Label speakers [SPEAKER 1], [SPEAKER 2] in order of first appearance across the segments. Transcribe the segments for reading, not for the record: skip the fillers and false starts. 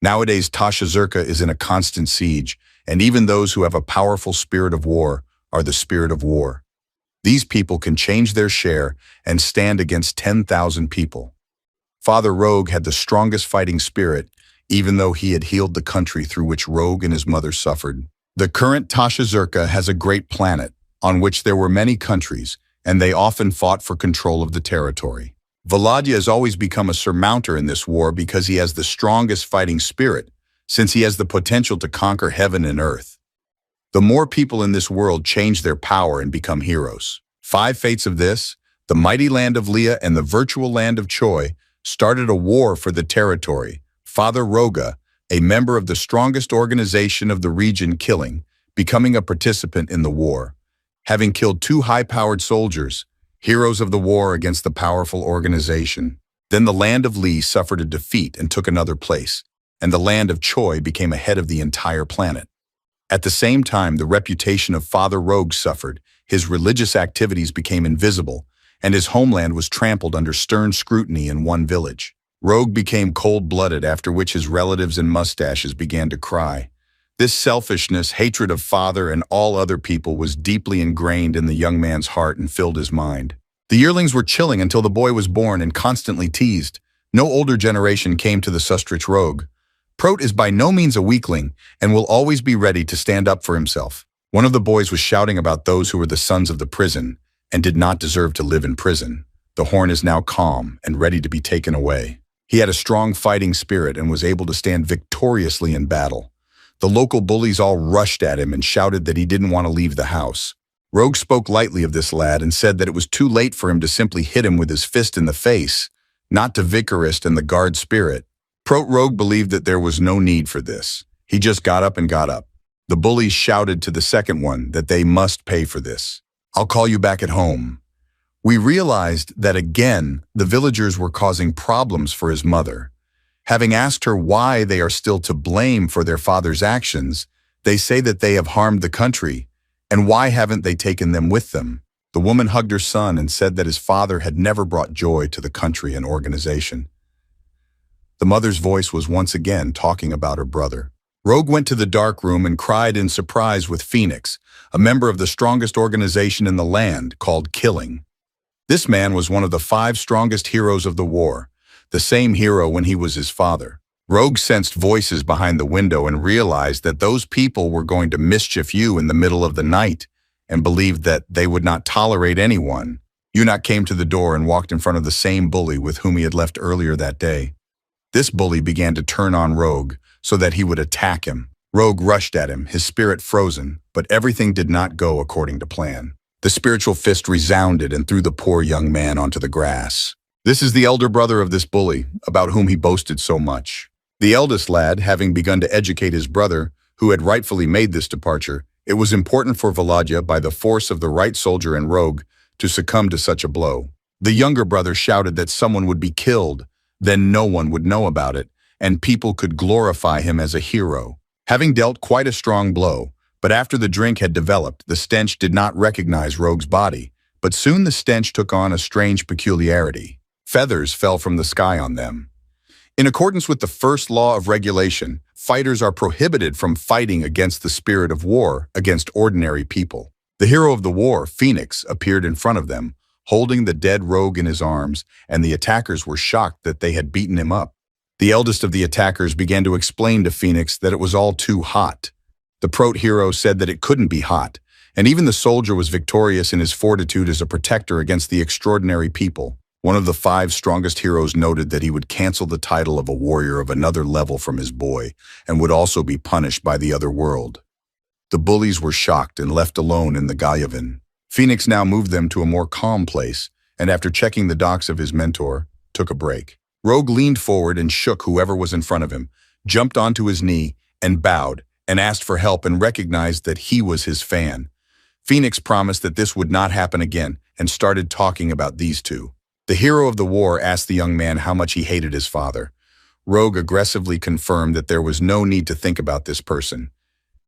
[SPEAKER 1] Nowadays, Tasha Zerka is in a constant siege, and even those who have a powerful spirit of war are the spirit of war. These people can change their share and stand against 10,000 people. Father Rogue had the strongest fighting spirit, even though he had healed the country through which Rogue and his mother suffered. The current Tasha Zerka has a great planet, on which there were many countries, and they often fought for control of the territory. Volodya has always become a surmounter in this war because he has the strongest fighting spirit, since he has the potential to conquer heaven and earth. The more people in this world change their power and become heroes. 5 fates of this, the mighty land of Leah and the virtual land of Choi, started a war for the territory. Father Roga, a member of the strongest organization of the region, becoming a participant in the war. Having killed 2 high-powered soldiers, heroes of the war against the powerful organization. Then the land of Lee suffered a defeat and took another place, and the land of Choi became ahead of the entire planet. At the same time, the reputation of Father Rogue suffered, his religious activities became invisible, and his homeland was trampled under stern scrutiny in one village. Rogue became cold-blooded, after which his relatives and mustaches began to cry. This selfishness, hatred of father and all other people was deeply ingrained in the young man's heart and filled his mind. The yearlings were chilling until the boy was born and constantly teased. No older generation came to the Sustrich Rogue. Prot is by no means a weakling and will always be ready to stand up for himself. One of the boys was shouting about those who were the sons of the prison and did not deserve to live in prison. The horn is now calm and ready to be taken away. He had a strong fighting spirit and was able to stand victoriously in battle. The local bullies all rushed at him and shouted that he didn't want to leave the house. Rogue spoke lightly of this lad and said that it was too late for him to simply hit him with his fist in the face, not to Vicarist and the guard spirit. Prot Rogue believed that there was no need for this. He just got up and got up. The bullies shouted to the second one that they must pay for this. "I'll call you back at home." We realized that again, the villagers were causing problems for his mother. Having asked her why they are still to blame for their father's actions, they say that they have harmed the country, and why haven't they taken them with them? The woman hugged her son and said that his father had never brought joy to the country and organization. The mother's voice was once again talking about her brother. Rogue went to the dark room and cried in surprise with Phoenix, a member of the strongest organization in the land called Killing. This man was one of the 5 strongest heroes of the war, the same hero when he was his father. Rogue sensed voices behind the window and realized that those people were going to mischief you in the middle of the night and believed that they would not tolerate anyone. Yunak came to the door and walked in front of the same bully with whom he had left earlier that day. This bully began to turn on Rogue so that he would attack him. Rogue rushed at him, his spirit frozen, but everything did not go according to plan. The spiritual fist resounded and threw the poor young man onto the grass. This is the elder brother of this bully, about whom he boasted so much. The eldest lad, having begun to educate his brother, who had rightfully made this departure, it was important for Volodya, by the force of the right soldier and Rogue, to succumb to such a blow. The younger brother shouted that someone would be killed, then no one would know about it, and people could glorify him as a hero. Having dealt quite a strong blow, but after the drink had developed, the stench did not recognize Rogue's body, but soon the stench took on a strange peculiarity. Feathers fell from the sky on them. In accordance with the first law of regulation, fighters are prohibited from fighting against the spirit of war against ordinary people. The hero of the war, Phoenix, appeared in front of them, holding the dead Rogue in his arms, and the attackers were shocked that they had beaten him up. The eldest of the attackers began to explain to Phoenix that it was all too hot. The Prot hero said that it couldn't be hot, and even the soldier was victorious in his fortitude as a protector against the extraordinary people. One of the 5 strongest heroes noted that he would cancel the title of a warrior of another level from his boy and would also be punished by the other world. The bullies were shocked and left alone in the Galyavin. Phoenix now moved them to a more calm place, and after checking the docs of his mentor, took a break. Rogue leaned forward and shook whoever was in front of him, jumped onto his knee, and bowed, and asked for help and recognized that he was his fan. Phoenix promised that this would not happen again and started talking about these two. The hero of the war asked the young man how much he hated his father. Rogue aggressively confirmed that there was no need to think about this person.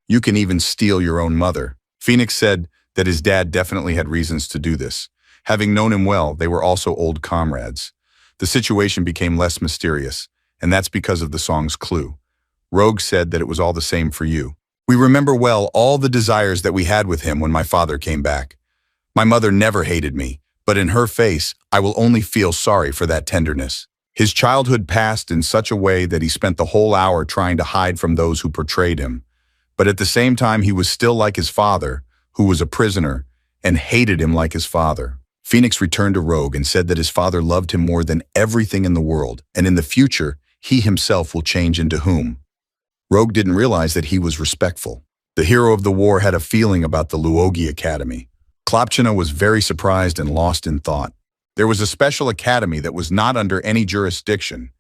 [SPEAKER 1] "You can even steal your own mother." Phoenix said that his dad definitely had reasons to do this. Having known him well, they were also old comrades. The situation became less mysterious, and that's because of the song's clue. Rogue said that it was all the same for you. We remember well all the desires that we had with him when my father came back. My mother never hated me, but in her face, I will only feel sorry for that tenderness. His childhood passed in such a way that he spent the whole hour trying to hide from those who portrayed him. But at the same time, he was still like his father, who was a prisoner, and hated him like his father. Phoenix returned to Rogue and said that his father loved him more than everything in the world, and in the future, he himself will change into whom. Rogue didn't realize that he was respectful. The hero of the war had a feeling about the Luogi Academy. Klopchina was very surprised and lost in thought. There was a special academy that was not under any jurisdiction.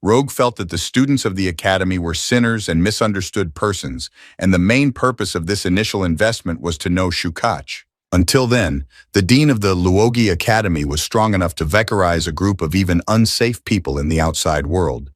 [SPEAKER 1] Rogue felt that the students of the academy were sinners and misunderstood persons, and the main purpose of this initial investment was to know Shukach. Until then, the dean of the Luogi Academy was strong enough to vectorize a group of even unsafe people in the outside world.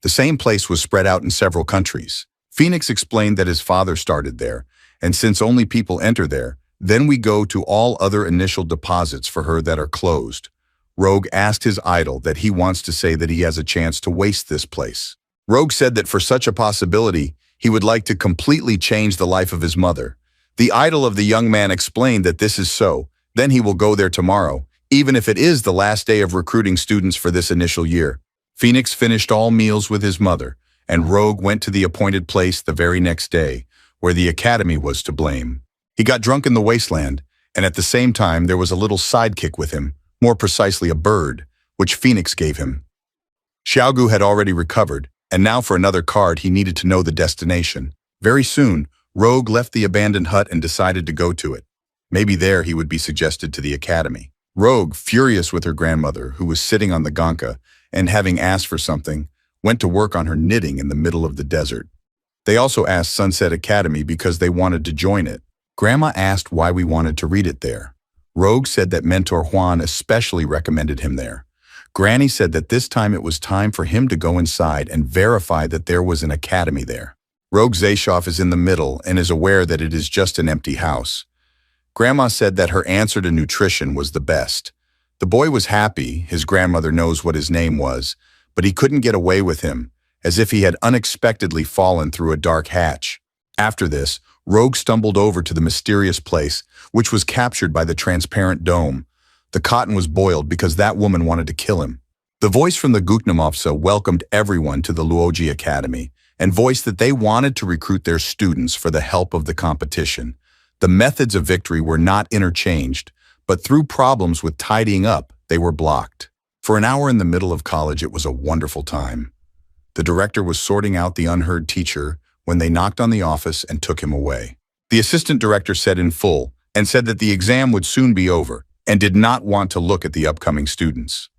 [SPEAKER 1] The same place was spread out in several countries. Phoenix explained that his father started there, and since only people enter there, then we go to all other initial deposits for her that are closed. Rogue asked his idol that he wants to say that he has a chance to waste this place. Rogue said that for such a possibility, he would like to completely change the life of his mother. The idol of the young man explained that this is so, then he will go there tomorrow, even if it is the last day of recruiting students for this initial year. Phoenix finished all meals with his mother, and Rogue went to the appointed place the very next day, where the academy was to blame. He got drunk in the wasteland, and at the same time there was a little sidekick with him, more precisely a bird, which Phoenix gave him. Xiaogu had already recovered, and now for another card he needed to know the destination. Very soon, Rogue left the abandoned hut and decided to go to it. Maybe there he would be suggested to the academy. Rogue, furious with her grandmother, who was sitting on the gonka, and having asked for something, went to work on her knitting in the middle of the desert. They also asked Sunset Academy because they wanted to join it. Grandma asked why we wanted to read it there. Rogue said that Mentor Juan especially recommended him there. Granny said that this time it was time for him to go inside and verify that there was an academy there. Rogue Zayshoff is in the middle and is aware that it is just an empty house. Grandma said that her answer to nutrition was the best. The boy was happy, his grandmother knows what his name was, but he couldn't get away with him, as if he had unexpectedly fallen through a dark hatch. After this, Rogue stumbled over to the mysterious place, which was captured by the transparent dome. The cotton was boiled because that woman wanted to kill him. The voice from the Guknamovsa welcomed everyone to the Luogi Academy and voiced that they wanted to recruit their students for the help of the competition. The methods of victory were not interchanged, but through problems with tidying up, they were blocked. For an hour in the middle of college, it was a wonderful time. The director was sorting out the unheard teacher when they knocked on the office and took him away. The assistant director said in full and said that the exam would soon be over and did not want to look at the upcoming students.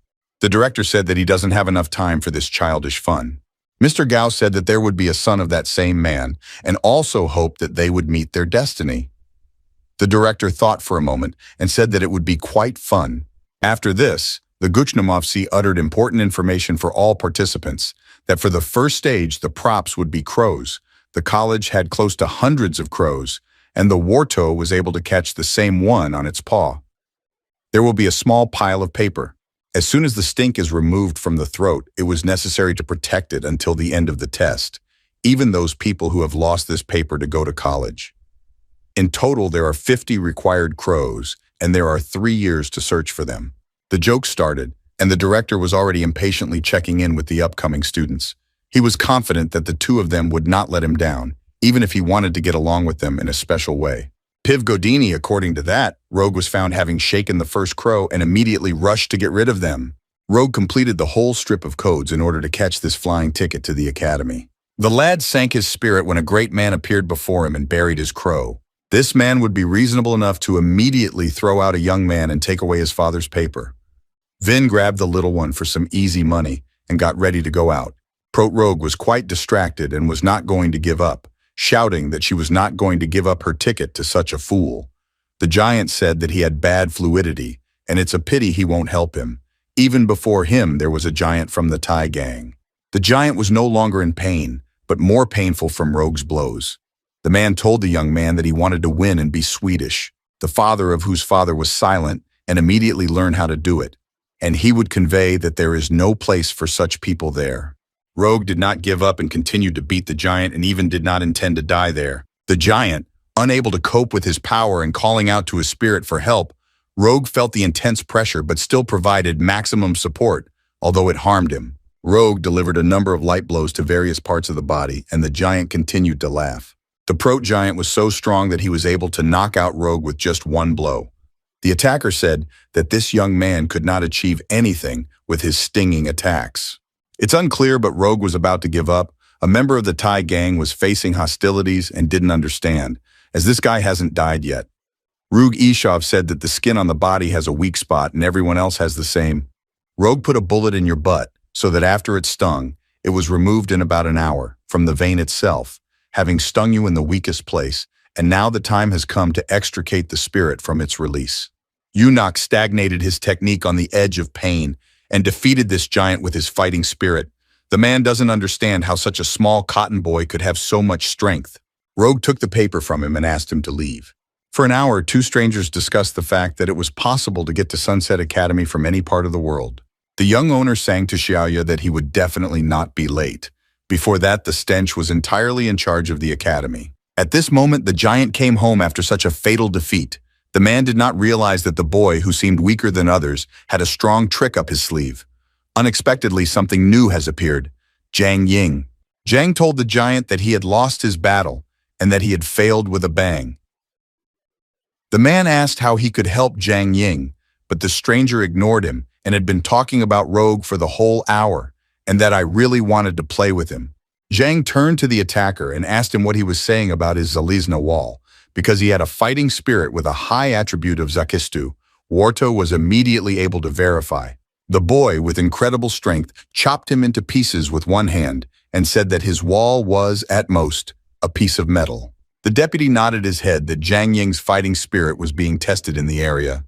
[SPEAKER 1] The director said that he doesn't have enough time for this childish fun. Mr. Gao said that there would be a son of that same man and also hoped that they would meet their destiny. The director thought for a moment and said that it would be quite fun. After this, the Guchnamovsi uttered important information for all participants that for the first stage the props would be crows. The college had close to hundreds of crows, and the warto was able to catch the same one on its paw. There will be a small pile of paper. As soon as the stink is removed from the throat, it was necessary to protect it until the end of the test, even those people who have lost this paper to go to college. In total, there are 50 required crows, and there are 3 years to search for them. The joke started, and the director was already impatiently checking in with the upcoming students. He was confident that the two of them would not let him down, even if he wanted to get along with them in a special way. Piv Godini, according to that, Rogue was found having shaken the first crow and immediately rushed to get rid of them. Rogue completed the whole strip of codes in order to catch this flying ticket to the academy. The lad sank his spirit when a great man appeared before him and buried his crow. This man would be reasonable enough to immediately throw out a young man and take away his father's paper. Vin grabbed the little one for some easy money and got ready to go out. Prot Rogue was quite distracted and was not going to give up, shouting that she was not going to give up her ticket to such a fool. The giant said that he had bad fluidity, and it's a pity he won't help him. Even before him, there was a giant from the Thai gang. The giant was no longer in pain, but more painful from Rogue's blows. The man told the young man that he wanted to win and be Swedish, the father of whose father was silent and immediately learn how to do it, and he would convey that there is no place for such people there. Rogue did not give up and continued to beat the giant and even did not intend to die there. The giant, unable to cope with his power and calling out to his spirit for help, Rogue felt the intense pressure but still provided maximum support, although it harmed him. Rogue delivered a number of light blows to various parts of the body, and the giant continued to laugh. The proto-giant was so strong that he was able to knock out Rogue with just one blow. The attacker said that this young man could not achieve anything with his stinging attacks. It's unclear, but Rogue was about to give up. A member of the Thai gang was facing hostilities and didn't understand, as this guy hasn't died yet. Rug Ishov said that the skin on the body has a weak spot and everyone else has the same. Rogue put a bullet in your butt so that after it stung, it was removed in about an hour from the vein itself, having stung you in the weakest place, and now the time has come to extricate the spirit from its release. Eunuch stagnated his technique on the edge of pain and defeated this giant with his fighting spirit. The man doesn't understand how such a small cotton boy could have so much strength. Rogue took the paper from him and asked him to leave. For an hour, two strangers discussed the fact that it was possible to get to Sunset Academy from any part of the world. The young owner sang to Xiaoya that he would definitely not be late. Before that, the stench was entirely in charge of the academy. At this moment, the giant came home after such a fatal defeat. The man did not realize that the boy, who seemed weaker than others, had a strong trick up his sleeve. Unexpectedly, something new has appeared. Jiang Ying. Jiang told the giant that he had lost his battle and that he had failed with a bang. The man asked how he could help Jiang Ying, but the stranger ignored him and had been talking about Rogue for the whole hour, and that I really wanted to play with him. Jiang turned to the attacker and asked him what he was saying about his Zalizna wall. Because he had a fighting spirit with a high attribute of Zakistu, Warto was immediately able to verify. The boy, with incredible strength, chopped him into pieces with one hand and said that his wall was, at most, a piece of metal. The deputy nodded his head that Jiang Ying's fighting spirit was being tested in the area.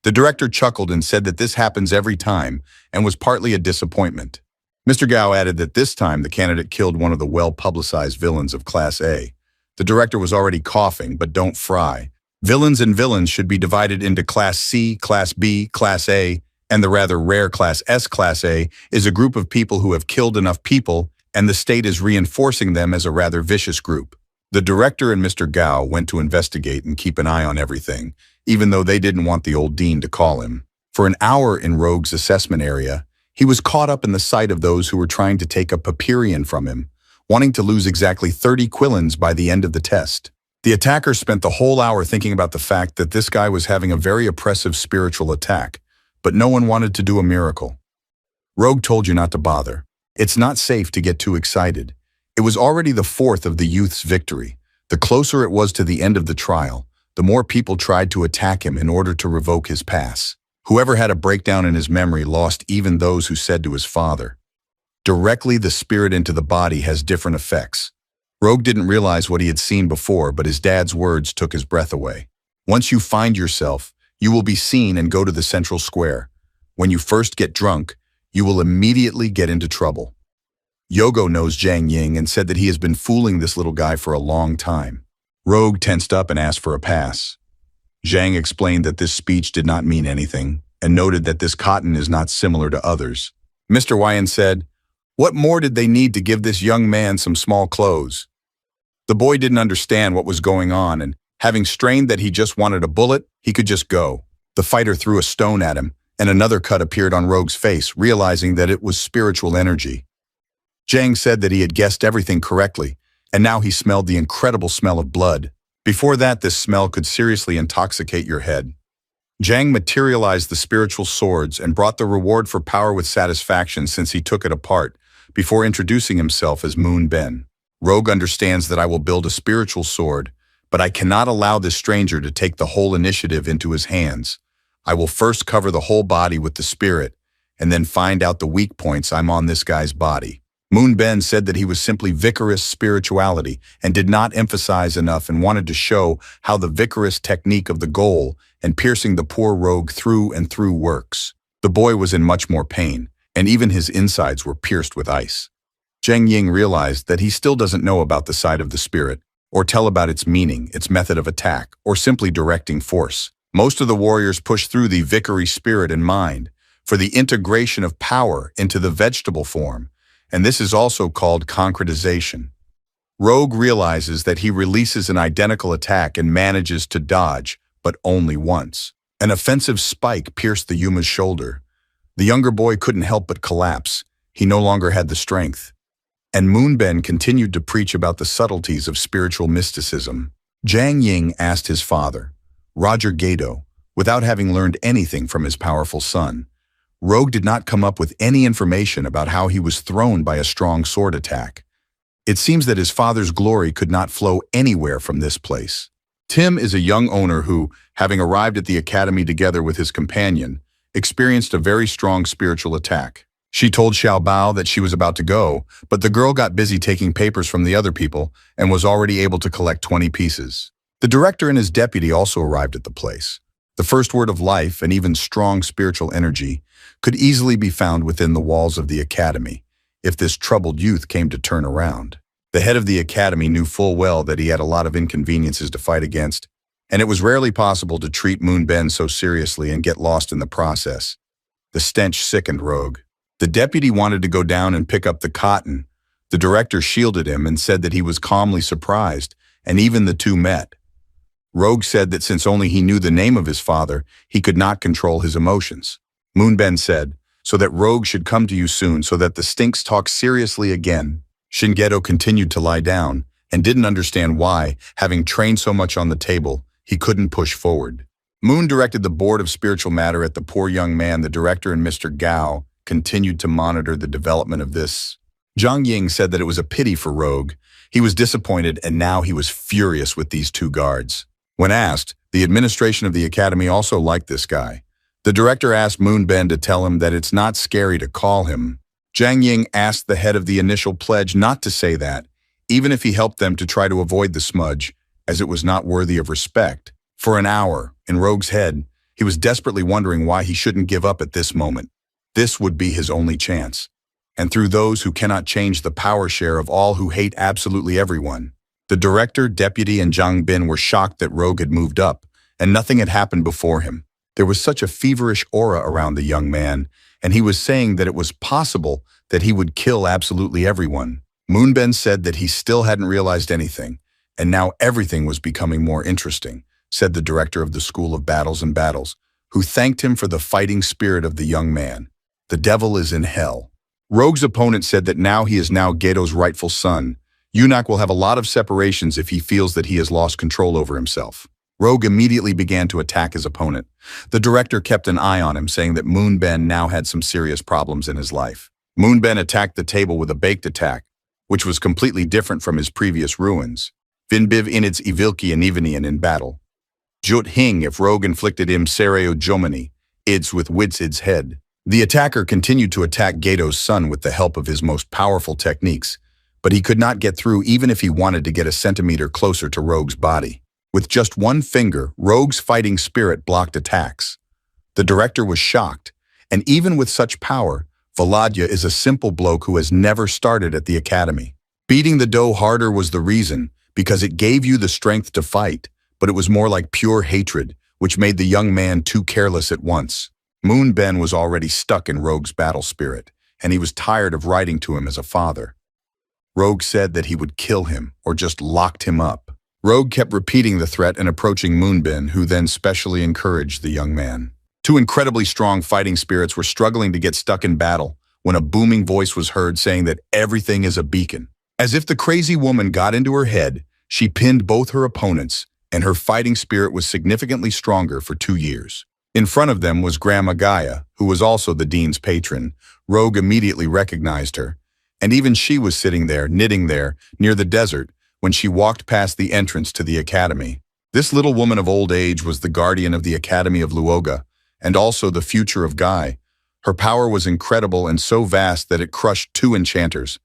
[SPEAKER 1] The director chuckled and said that this happens every time and was partly a disappointment. Mr. Gao added that this time the candidate killed one of the well-publicized villains of Class A. The director was already coughing, but don't fry. Villains and villains should be divided into Class C, Class B, Class A, and the rather rare Class S. Class A is a group of people who have killed enough people, and the state is reinforcing them as a rather vicious group. The director and Mr. Gao went to investigate and keep an eye on everything, even though they didn't want the old dean to call him. For an hour in Rogue's assessment area, he was caught up in the sight of those who were trying to take a Papyrian from him, wanting to lose exactly 30 quillins by the end of the test. The attacker spent the whole hour thinking about the fact that this guy was having a very oppressive spiritual attack, but no one wanted to do a miracle. Rogue told you not to bother. It's not safe to get too excited. It was already the fourth of the youth's victory. The closer it was to the end of the trial, the more people tried to attack him in order to revoke his pass. Whoever had a breakdown in his memory lost even those who said to his father. Directly the spirit into the body has different effects. Rogue didn't realize what he had seen before, but his dad's words took his breath away. Once you find yourself, you will be seen and go to the central square. When you first get drunk, you will immediately get into trouble. Yogo knows Jiang Ying and said that he has been fooling this little guy for a long time. Rogue tensed up and asked for a pass. Jiang explained that this speech did not mean anything and noted that this cotton is not similar to others. Mr. Wyan said, "What more did they need to give this young man some small clothes?" The boy didn't understand what was going on, and having strained that he just wanted a bullet, he could just go. The fighter threw a stone at him, and another cut appeared on Rogue's face, realizing that it was spiritual energy. Jiang said that he had guessed everything correctly, and now he smelled the incredible smell of blood. Before that, this smell could seriously intoxicate your head. Jiang materialized the spiritual swords and brought the reward for power with satisfaction since he took it apart, before introducing himself as Moon Ben. Rogue understands that I will build a spiritual sword, but I cannot allow this stranger to take the whole initiative into his hands. I will first cover the whole body with the spirit, and then find out the weak points I'm on this guy's body. Moon Ben said that he was simply Vicarist spirituality and did not emphasize enough and wanted to show how the Vicarist technique of the goal and piercing the poor Rogue through and through works. The boy was in much more pain, and even his insides were pierced with ice. Jiang Ying realized that he still doesn't know about the side of the spirit, or tell about its meaning, its method of attack, or simply directing force. Most of the warriors push through the vicary spirit and mind for the integration of power into the vegetable form, and this is also called concretization. Rogue realizes that he releases an identical attack and manages to dodge, but only once. An offensive spike pierced the Yuma's shoulder. The younger boy couldn't help but collapse. He no longer had the strength. And Moonben continued to preach about the subtleties of spiritual mysticism. Jiang Ying asked his father, Roger Gato, without having learned anything from his powerful son. Rogue did not come up with any information about how he was thrown by a strong sword attack. It seems that his father's glory could not flow anywhere from this place. Tim is a young owner who, having arrived at the academy together with his companion, experienced a very strong spiritual attack. She told Xiao Bao that she was about to go, but the girl got busy taking papers from the other people and was already able to collect 20 pieces. The director and his deputy also arrived at the place. The first word of life and even strong spiritual energy could easily be found within the walls of the academy if this troubled youth came to turn around. The head of the academy knew full well that he had a lot of inconveniences to fight against, and it was rarely possible to treat Moonben so seriously and get lost in the process. The stench sickened Rogue. The deputy wanted to go down and pick up the cotton. The director shielded him and said that he was calmly surprised, and even the two met. Rogue said that since only he knew the name of his father, he could not control his emotions. Moonben said, so that Rogue should come to you soon so that the stinks talk seriously again. Shingeto continued to lie down and didn't understand why, having trained so much on the table, he couldn't push forward. Moon directed the board of spiritual matter at the poor young man. The director and Mr. Gao continued to monitor the development of this. Jiang Ying said that it was a pity for Rogue. He was disappointed and now he was furious with these two guards. When asked, the administration of the academy also liked this guy. The director asked Moonben to tell him that it's not scary to call him. Jiang Ying asked the head of the initial pledge not to say that, even if he helped them to try to avoid the smudge, as it was not worthy of respect. For an hour, in Rogue's head, he was desperately wondering why he shouldn't give up at this moment. This would be his only chance. And through those who cannot change the power share of all who hate absolutely everyone. The director, deputy, and Zhang Bin were shocked that Rogue had moved up, and nothing had happened before him. There was such a feverish aura around the young man, and he was saying that it was possible that he would kill absolutely everyone. Moonben said that he still hadn't realized anything, and now everything was becoming more interesting, said the director of the School of Battles and Battles, who thanked him for the fighting spirit of the young man. The devil is in hell. Rogue's opponent said that now he is Gato's rightful son. Yunak will have a lot of separations if he feels that he has lost control over himself. Rogue immediately began to attack his opponent. The director kept an eye on him, saying that Moonben now had some serious problems in his life. Moonben attacked the table with a baked attack, which was completely different from his previous ruins. Vinbiv inits Ivilki and Ivanian in battle. Jut Hing if Rogue inflicted him Sereo Jomani, ids with wits id's head. The attacker continued to attack Gato's son with the help of his most powerful techniques, but he could not get through even if he wanted to get a centimeter closer to Rogue's body. With just one finger, Rogue's fighting spirit blocked attacks. The director was shocked, and even with such power, Volodya is a simple bloke who has never started at the academy. Beating the dough harder was the reason, because it gave you the strength to fight, but it was more like pure hatred, which made the young man too careless at once. Moonben was already stuck in Rogue's battle spirit, and he was tired of writing to him as a father. Rogue said that he would kill him or just locked him up. Rogue kept repeating the threat and approaching Moonben, who then specially encouraged the young man. Two incredibly strong fighting spirits were struggling to get stuck in battle when a booming voice was heard saying that everything is a beacon. As if the crazy woman got into her head, she pinned both her opponents, and her fighting spirit was significantly stronger for 2 years. In front of them was Grandma Gaia, who was also the dean's patron. Rogue immediately recognized her, and even she was sitting there, knitting there, near the desert, when she walked past the entrance to the academy. This little woman of old age was the guardian of the Academy of Luoga, and also the future of Guy. Her power was incredible and so vast that it crushed 2 enchanters.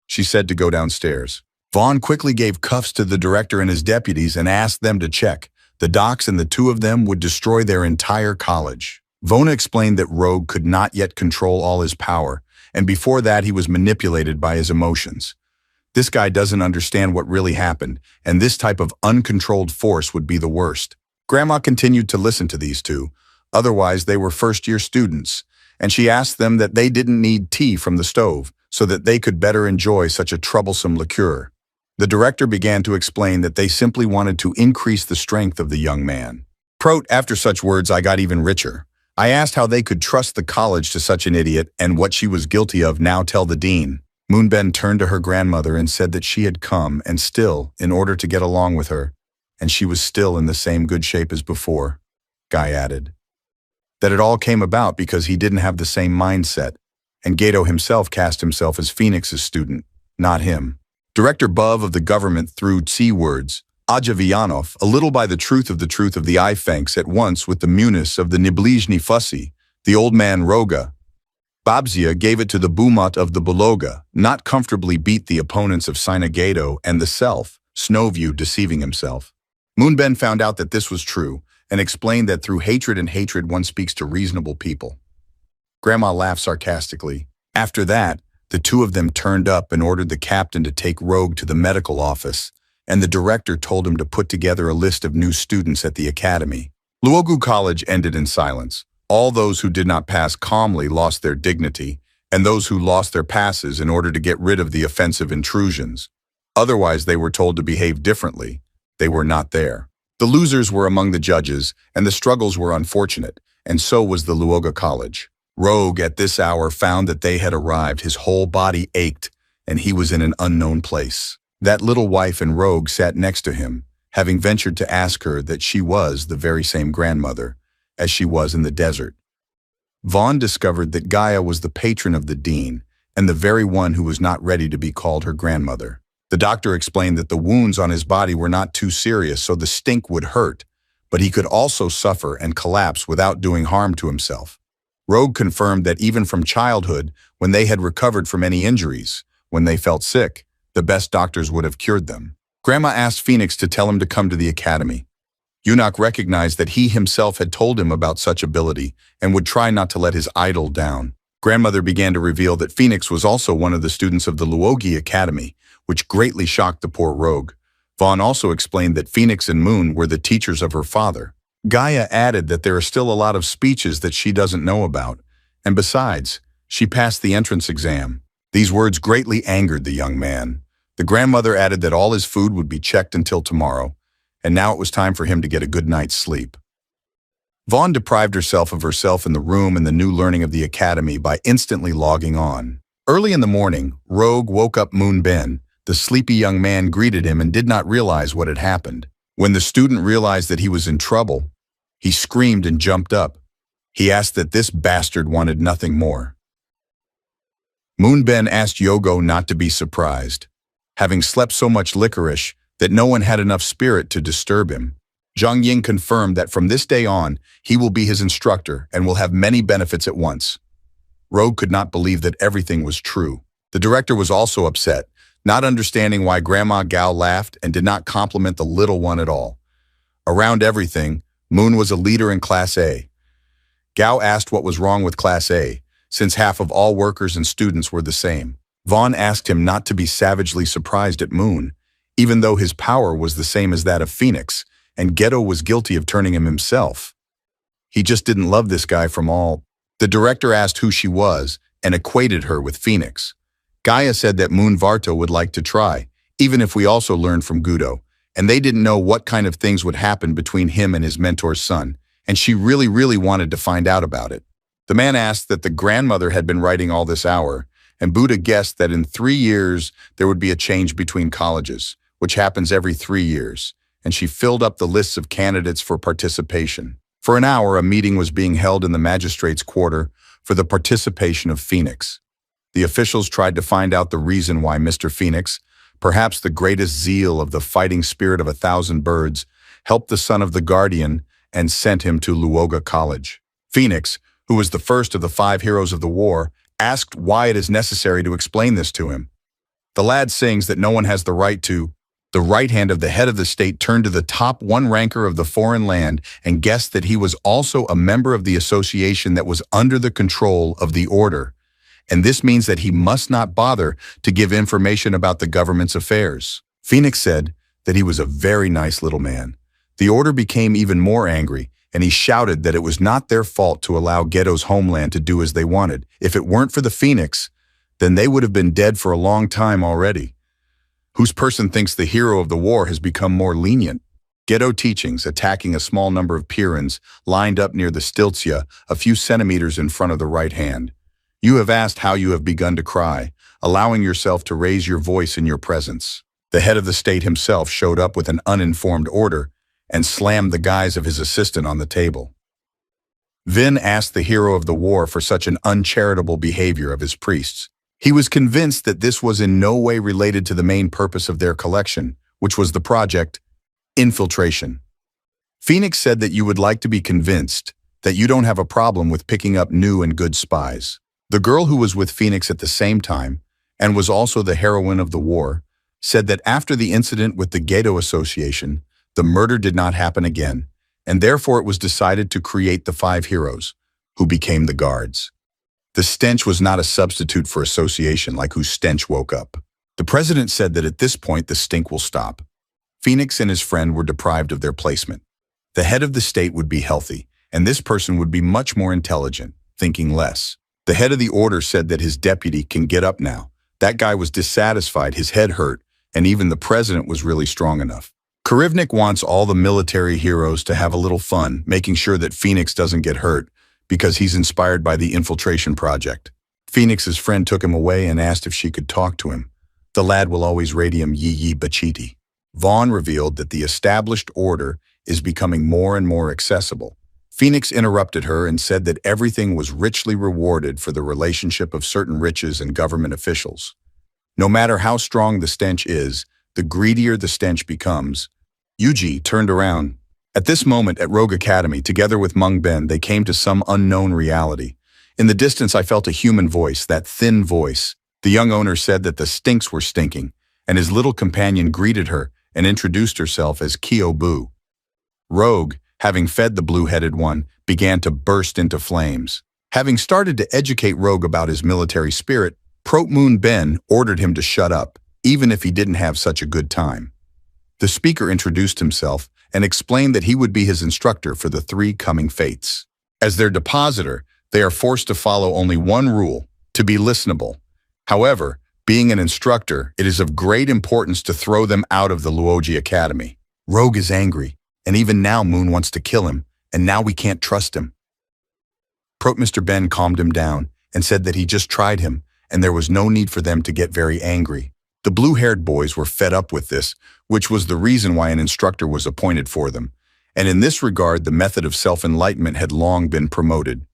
[SPEAKER 1] She said to go downstairs. Vaughn quickly gave cuffs to the director and his deputies and asked them to check. The docs and the 2 of them would destroy their entire college. Vona explained that Rogue could not yet control all his power, and before that he was manipulated by his emotions. This guy doesn't understand what really happened, and this type of uncontrolled force would be the worst. Grandma continued to listen to these 2, otherwise they were first-year students, and she asked them that they didn't need tea from the stove, so that they could better enjoy such a troublesome liqueur. The director began to explain that they simply wanted to increase the strength of the young man. After such words, I got even richer. I asked how they could trust the college to such an idiot and what she was guilty of. Now tell the dean. Moonben turned to her grandmother and said that she had come, and still, in order to get along with her, and she was still in the same good shape as before. Guy added that it all came about because he didn't have the same mindset, and Gato himself cast himself as Phoenix's student, not him. Director Bov of the government threw C words, Ajavianov, a little by the truth of the Ifenks at once with the Munis of the Niblijny Fussy, the old man Roga. Babzia gave it to the Bumat of the Beloga, not comfortably beat the opponents of Sinagato and the self, Snowview deceiving himself. Moonben found out that this was true, and explained that through hatred and hatred one speaks to reasonable people. Grandma laughed sarcastically. After that, the two of them turned up and ordered the captain to take Rogue to the medical office, and the director told him to put together a list of new students at the academy. Luogu College ended in silence. All those who did not pass calmly lost their dignity, and those who lost their passes in order to get rid of the offensive intrusions. Otherwise, they were told to behave differently. They were not there. The losers were among the judges, and the struggles were unfortunate, and so was the Luoga College. Rogue, at this hour, found that they had arrived. His whole body ached, and he was in an unknown place. That little wife and Rogue sat next to him, having ventured to ask her that she was the very same grandmother as she was in the desert. Vaughn discovered that Gaia was the patron of the dean, and the very one who was not ready to be called her grandmother. The doctor explained that the wounds on his body were not too serious, so the stink would hurt, but he could also suffer and collapse without doing harm to himself. Rogue confirmed that even from childhood, when they had recovered from any injuries, when they felt sick, the best doctors would have cured them. Grandma asked Phoenix to tell him to come to the academy. Eunuch recognized that he himself had told him about such ability and would try not to let his idol down. Grandmother began to reveal that Phoenix was also one of the students of the Luogi Academy, which greatly shocked the poor Rogue. Vaughn also explained that Phoenix and Moon were the teachers of her father. Gaia added that there are still a lot of speeches that she doesn't know about, and besides, she passed the entrance exam. These words greatly angered the young man. The grandmother added that all his food would be checked until tomorrow, and now it was time for him to get a good night's sleep. Vaughn deprived herself in the room and the new learning of the academy by instantly logging on. Early in the morning, Rogue woke up Moonben. The sleepy young man greeted him and did not realize what had happened. When the student realized that he was in trouble, he screamed and jumped up. He asked that this bastard wanted nothing more. Moonben asked Yogo not to be surprised, having slept so much licorice that no one had enough spirit to disturb him. Zhang Ying confirmed that from this day on, he will be his instructor and will have many benefits at once. Rogue could not believe that everything was true. The director was also upset, not understanding why Grandma Gao laughed and did not compliment the little one at all. Around everything, Moon was a leader in Class A. Gao asked what was wrong with Class A, since half of all workers and students were the same. Vaughn asked him not to be savagely surprised at Moon, even though his power was the same as that of Phoenix, and Ghetto was guilty of turning him himself. He just didn't love this guy from all. The director asked who she was and equated her with Phoenix. Gaia said that Moon Varto would like to try, even if we also learned from Gudo, and they didn't know what kind of things would happen between him and his mentor's son, and she really wanted to find out about it. The man asked that the grandmother had been writing all this hour, and Buddha guessed that in 3 years there would be a change between colleges, which happens every 3 years, and she filled up the lists of candidates for participation. For an hour, a meeting was being held in the magistrate's quarter for the participation of Phoenix. The officials tried to find out the reason why Mr. Phoenix, perhaps the greatest zeal of the fighting spirit of 1,000 birds, helped the son of the guardian and sent him to Luoga College. Phoenix, who was the first of the 5 heroes of the war, asked why it is necessary to explain this to him. The lad sings that no one has the right to. The right hand of the head of the state turned to the top 1 ranker of the foreign land and guessed that he was also a member of the association that was under the control of the order. And this means that he must not bother to give information about the government's affairs. Phoenix said that he was a very nice little man. The order became even more angry, and he shouted that it was not their fault to allow Ghetto's homeland to do as they wanted. If it weren't for the Phoenix, then they would have been dead for a long time already. Whose person thinks the hero of the war has become more lenient? Ghetto teachings attacking a small number of Pirans lined up near the Stiltsya, a few centimeters in front of the right hand. You have asked how you have begun to cry, allowing yourself to raise your voice in your presence. The head of the state himself showed up with an uninformed order and slammed the guise of his assistant on the table. Vin asked the hero of the war for such an uncharitable behavior of his priests. He was convinced that this was in no way related to the main purpose of their collection, which was the project, infiltration. Phoenix said that you would like to be convinced that you don't have a problem with picking up new and good spies. The girl who was with Phoenix at the same time, and was also the heroine of the war, said that after the incident with the Ghetto Association, the murder did not happen again, and therefore it was decided to create the 5 heroes, who became the guards. The stench was not a substitute for association like whose stench woke up. The president said that at this point the stink will stop. Phoenix and his friend were deprived of their placement. The head of the state would be healthy, and this person would be much more intelligent, thinking less. The head of the order said that his deputy can get up now. That guy was dissatisfied, his head hurt, and even the president was really strong enough. Karivnik wants all the military heroes to have a little fun, making sure that Phoenix doesn't get hurt, because he's inspired by the infiltration project. Phoenix's friend took him away and asked if she could talk to him. The lad will always rate him Yi Bachiti. Vaughn revealed that the established order is becoming more and more accessible. Phoenix interrupted her and said that everything was richly rewarded for the relationship of certain riches and government officials. No matter how strong the stench is, the greedier the stench becomes. Yuji turned around. At this moment at Rogue Academy, together with Mung Ben, they came to some unknown reality. In the distance, I felt a human voice, that thin voice. The young owner said that the stinks were stinking, and his little companion greeted her and introduced herself as Kyo-Bu. Rogue, having fed the blue-headed one, began to burst into flames. Having started to educate Rogue about his military spirit, Prote Moon Ben ordered him to shut up, even if he didn't have such a good time. The speaker introduced himself and explained that he would be his instructor for the 3 coming fates. As their depositor, they are forced to follow only one rule, to be listenable. However, being an instructor, it is of great importance to throw them out of the Luoji Academy. Rogue is angry, and even now Moon wants to kill him, and now we can't trust him. Prote Mr. Ben calmed him down and said that he just tried him, and there was no need for them to get very angry. The blue-haired boys were fed up with this, which was the reason why an instructor was appointed for them, and in this regard the method of self-enlightenment had long been promoted.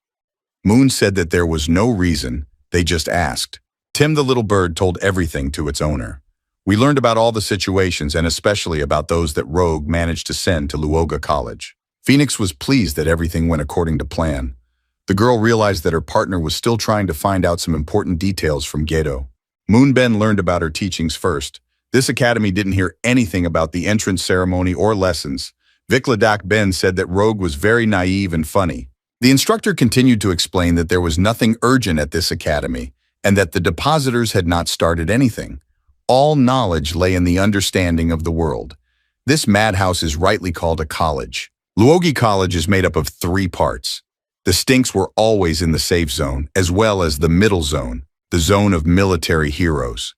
[SPEAKER 1] Moon said that there was no reason, they just asked. Tim the little bird told everything to its owner. We learned about all the situations and especially about those that Rogue managed to send to Luoga College. Phoenix was pleased that everything went according to plan. The girl realized that her partner was still trying to find out some important details from Gedo. Moon Ben learned about her teachings first. This academy didn't hear anything about the entrance ceremony or lessons. Vikladak Ben said that Rogue was very naive and funny. The instructor continued to explain that there was nothing urgent at this academy and that the depositors had not started anything. All knowledge lay in the understanding of the world. This madhouse is rightly called a college. Luogi College is made up of 3 parts. The stinks were always in the safe zone, as well as the middle zone, the zone of military heroes.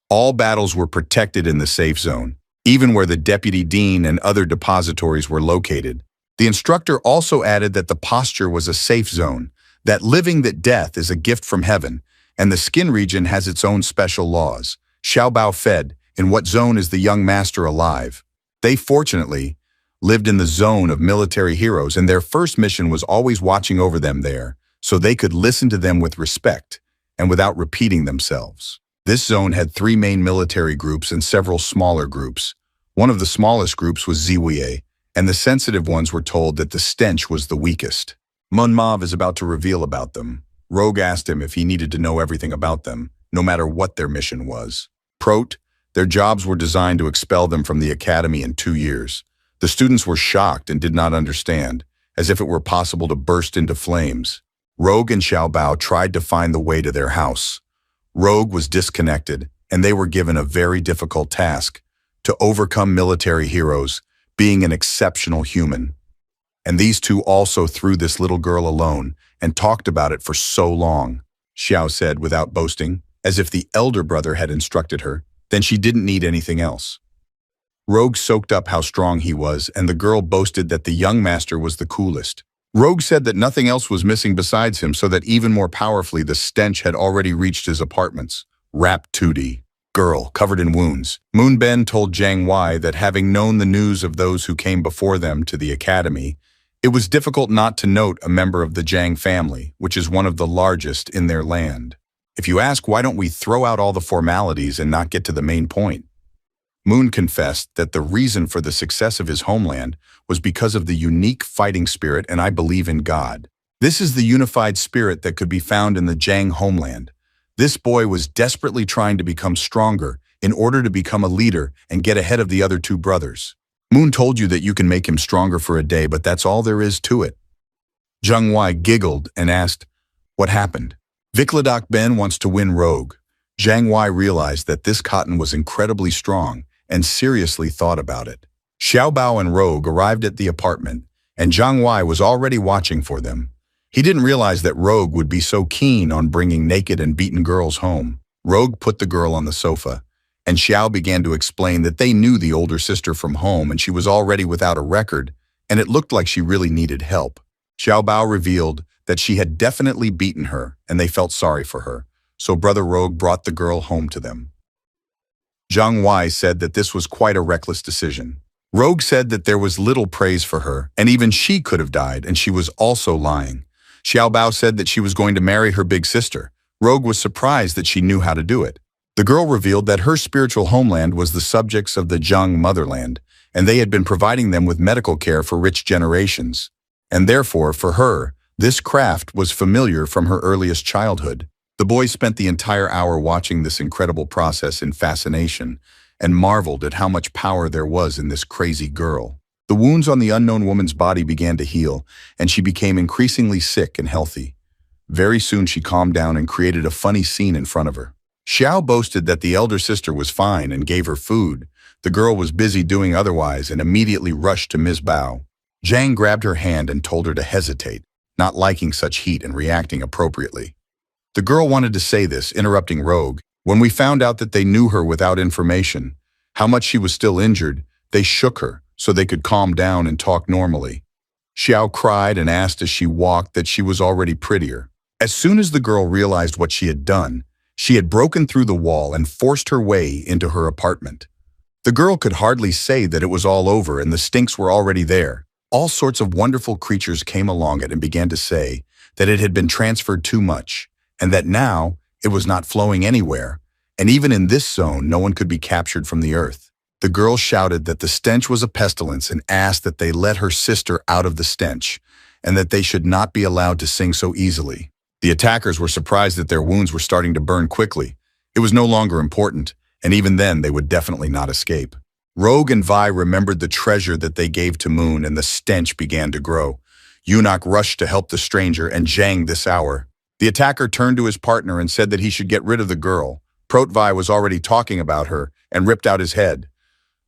[SPEAKER 1] All battles were protected in the safe zone, even where the deputy dean and other depositories were located. The instructor also added that the posture was a safe zone, that living that death is a gift from heaven, and the skin region has its own special laws. Xiaobao fed, in what zone is the young master alive? They fortunately lived in the zone of military heroes, and their first mission was always watching over them there, so they could listen to them with respect and without repeating themselves. This zone had 3 main military groups and several smaller groups. One of the smallest groups was Ziwie, and the sensitive ones were told that the stench was the weakest. Munmav is about to reveal about them. Rogue asked him if he needed to know everything about them, no matter what their mission was. Prote, their jobs were designed to expel them from the academy in 2 years. The students were shocked and did not understand, as if it were possible to burst into flames. Rogue and Xiaobao tried to find the way to their house. Rogue was disconnected, and they were given a very difficult task, to overcome military heroes, being an exceptional human. And these 2 also threw this little girl alone and talked about it for so long. Xiao said without boasting, as if the elder brother had instructed her, then she didn't need anything else. Rogue soaked up how strong he was, and the girl boasted that the young master was the coolest. Rogue said that nothing else was missing besides him, so that even more powerfully the stench had already reached his apartments. Rap Tootie. Girl, covered in wounds. Moonben told Jiang Wei that having known the news of those who came before them to the academy, it was difficult not to note a member of the Jiang family, which is one of the largest in their land. If you ask why don't we throw out all the formalities and not get to the main point? Moon confessed that the reason for the success of his homeland was because of the unique fighting spirit, and I believe in God. This is the unified spirit that could be found in the Jiang homeland. This boy was desperately trying to become stronger in order to become a leader and get ahead of the other two brothers. Moon told you that you can make him stronger for a day, but that's all there is to it. Jiang Wei giggled and asked, "What happened?" Vikladak Ben wants to win Rogue. Jiang Wei realized that this cotton was incredibly strong and seriously thought about it. Xiao Bao and Rogue arrived at the apartment, and Jiang Wei was already watching for them. He didn't realize that Rogue would be so keen on bringing naked and beaten girls home. Rogue put the girl on the sofa, and Xiao began to explain that they knew the older sister from home and she was already without a record, and it looked like she really needed help. Xiao Bao revealed that she had definitely beaten her, and they felt sorry for her, so Brother Rogue brought the girl home to them. Jiang Wei said that this was quite a reckless decision. Rogue said that there was little praise for her, and even she could have died, and she was also lying. Xiao Bao said that she was going to marry her big sister. Rogue was surprised that she knew how to do it. The girl revealed that her spiritual homeland was the subjects of the Jiang motherland, and they had been providing them with medical care for rich generations. And therefore, for her, this craft was familiar from her earliest childhood. The boys spent the entire hour watching this incredible process in fascination and marveled at how much power there was in this crazy girl. The wounds on the unknown woman's body began to heal, and she became increasingly sick and healthy. Very soon she calmed down and created a funny scene in front of her. Xiao boasted that the elder sister was fine and gave her food. The girl was busy doing otherwise and immediately rushed to Ms. Bao. Jiang grabbed her hand and told her to hesitate, not liking such heat and reacting appropriately. The girl wanted to say this, interrupting Rogue. When we found out that they knew her without information, how much she was still injured, they shook her so they could calm down and talk normally. Xiao cried and asked as she walked that she was already prettier. As soon as the girl realized what she had done, she had broken through the wall and forced her way into her apartment. The girl could hardly say that it was all over and the stinks were already there. All sorts of wonderful creatures came along it and began to say that it had been transferred too much, and that now it was not flowing anywhere, and even in this zone no one could be captured from the earth. The girl shouted that the stench was a pestilence and asked that they let her sister out of the stench, and that they should not be allowed to sing so easily. The attackers were surprised that their wounds were starting to burn quickly. It was no longer important, and even then they would definitely not escape. Rogue and Vi remembered the treasure that they gave to Moon, and the stench began to grow. Eunuch rushed to help the stranger and Jiang this hour. The attacker turned to his partner and said that he should get rid of the girl. Protvai was already talking about her and ripped out his head.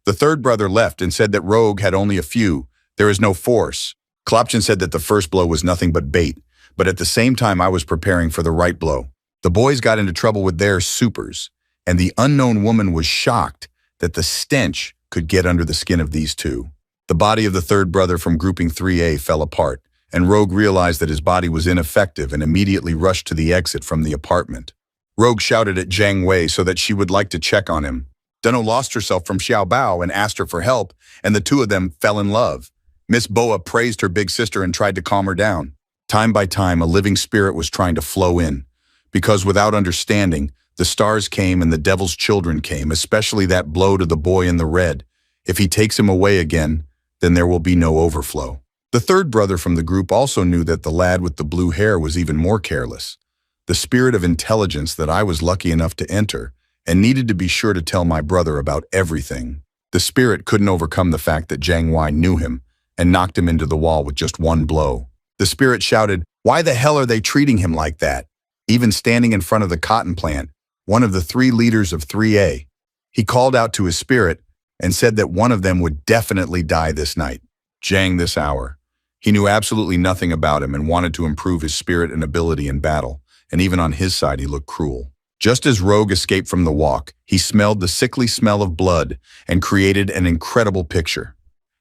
[SPEAKER 1] The third brother left and said that Rogue had only a few. There is no force. Klopchen said that the first blow was nothing but bait, but at the same time I was preparing for the right blow. The boys got into trouble with their supers, and the unknown woman was shocked that the stench could get under the skin of these two. The body of the third brother from grouping 3A fell apart, and Rogue realized that his body was ineffective and immediately rushed to the exit from the apartment. Rogue shouted at Jiang Wei so that she would like to check on him. Dunno lost herself from Xiao Bao and asked her for help, and the two of them fell in love. Miss Boa praised her big sister and tried to calm her down. Time by time, a living spirit was trying to flow in, because without understanding, the stars came and the devil's children came, especially that blow to the boy in the red. If he takes him away again, then there will be no overflow. The third brother from the group also knew that the lad with the blue hair was even more careless. The spirit of intelligence that I was lucky enough to enter, and needed to be sure to tell my brother about everything. The spirit couldn't overcome the fact that Jiang Wei knew him and knocked him into the wall with just one blow. The spirit shouted, "Why the hell are they treating him like that?" Even standing in front of the cotton plant, one of the 3 leaders of 3A, he called out to his spirit and said that one of them would definitely die this night. Jiang this hour. He knew absolutely nothing about him and wanted to improve his spirit and ability in battle, and even on his side he looked cruel. Just as Rogue escaped from the walk, he smelled the sickly smell of blood and created an incredible picture.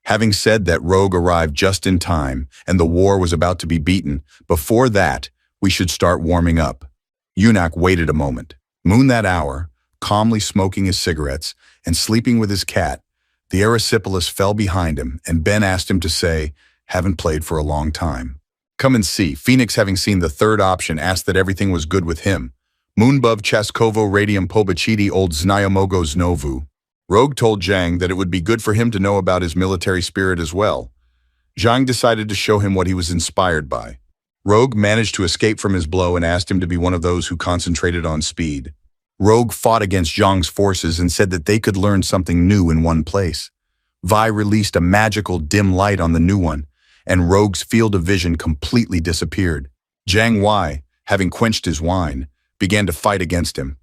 [SPEAKER 1] Having said that, Rogue arrived just in time and the war was about to be beaten. Before that, we should start warming up. Yunak waited a moment. Moon that hour, calmly smoking his cigarettes and sleeping with his cat, the Erysipelas fell behind him and Ben asked him to say, "Haven't played for a long time." Come and see. Phoenix, having seen the third option, asked that everything was good with him. Moonbov Chaskovo Radium Pobachidi Old Znayomogo Znovu. Rogue told Zhang that it would be good for him to know about his military spirit as well. Zhang decided to show him what he was inspired by. Rogue managed to escape from his blow and asked him to be one of those who concentrated on speed. Rogue fought against Zhang's forces and said that they could learn something new in one place. Vi released a magical dim light on the new one, and Rogue's field of vision completely disappeared. Zhang Wei, having quenched his wine, began to fight against him.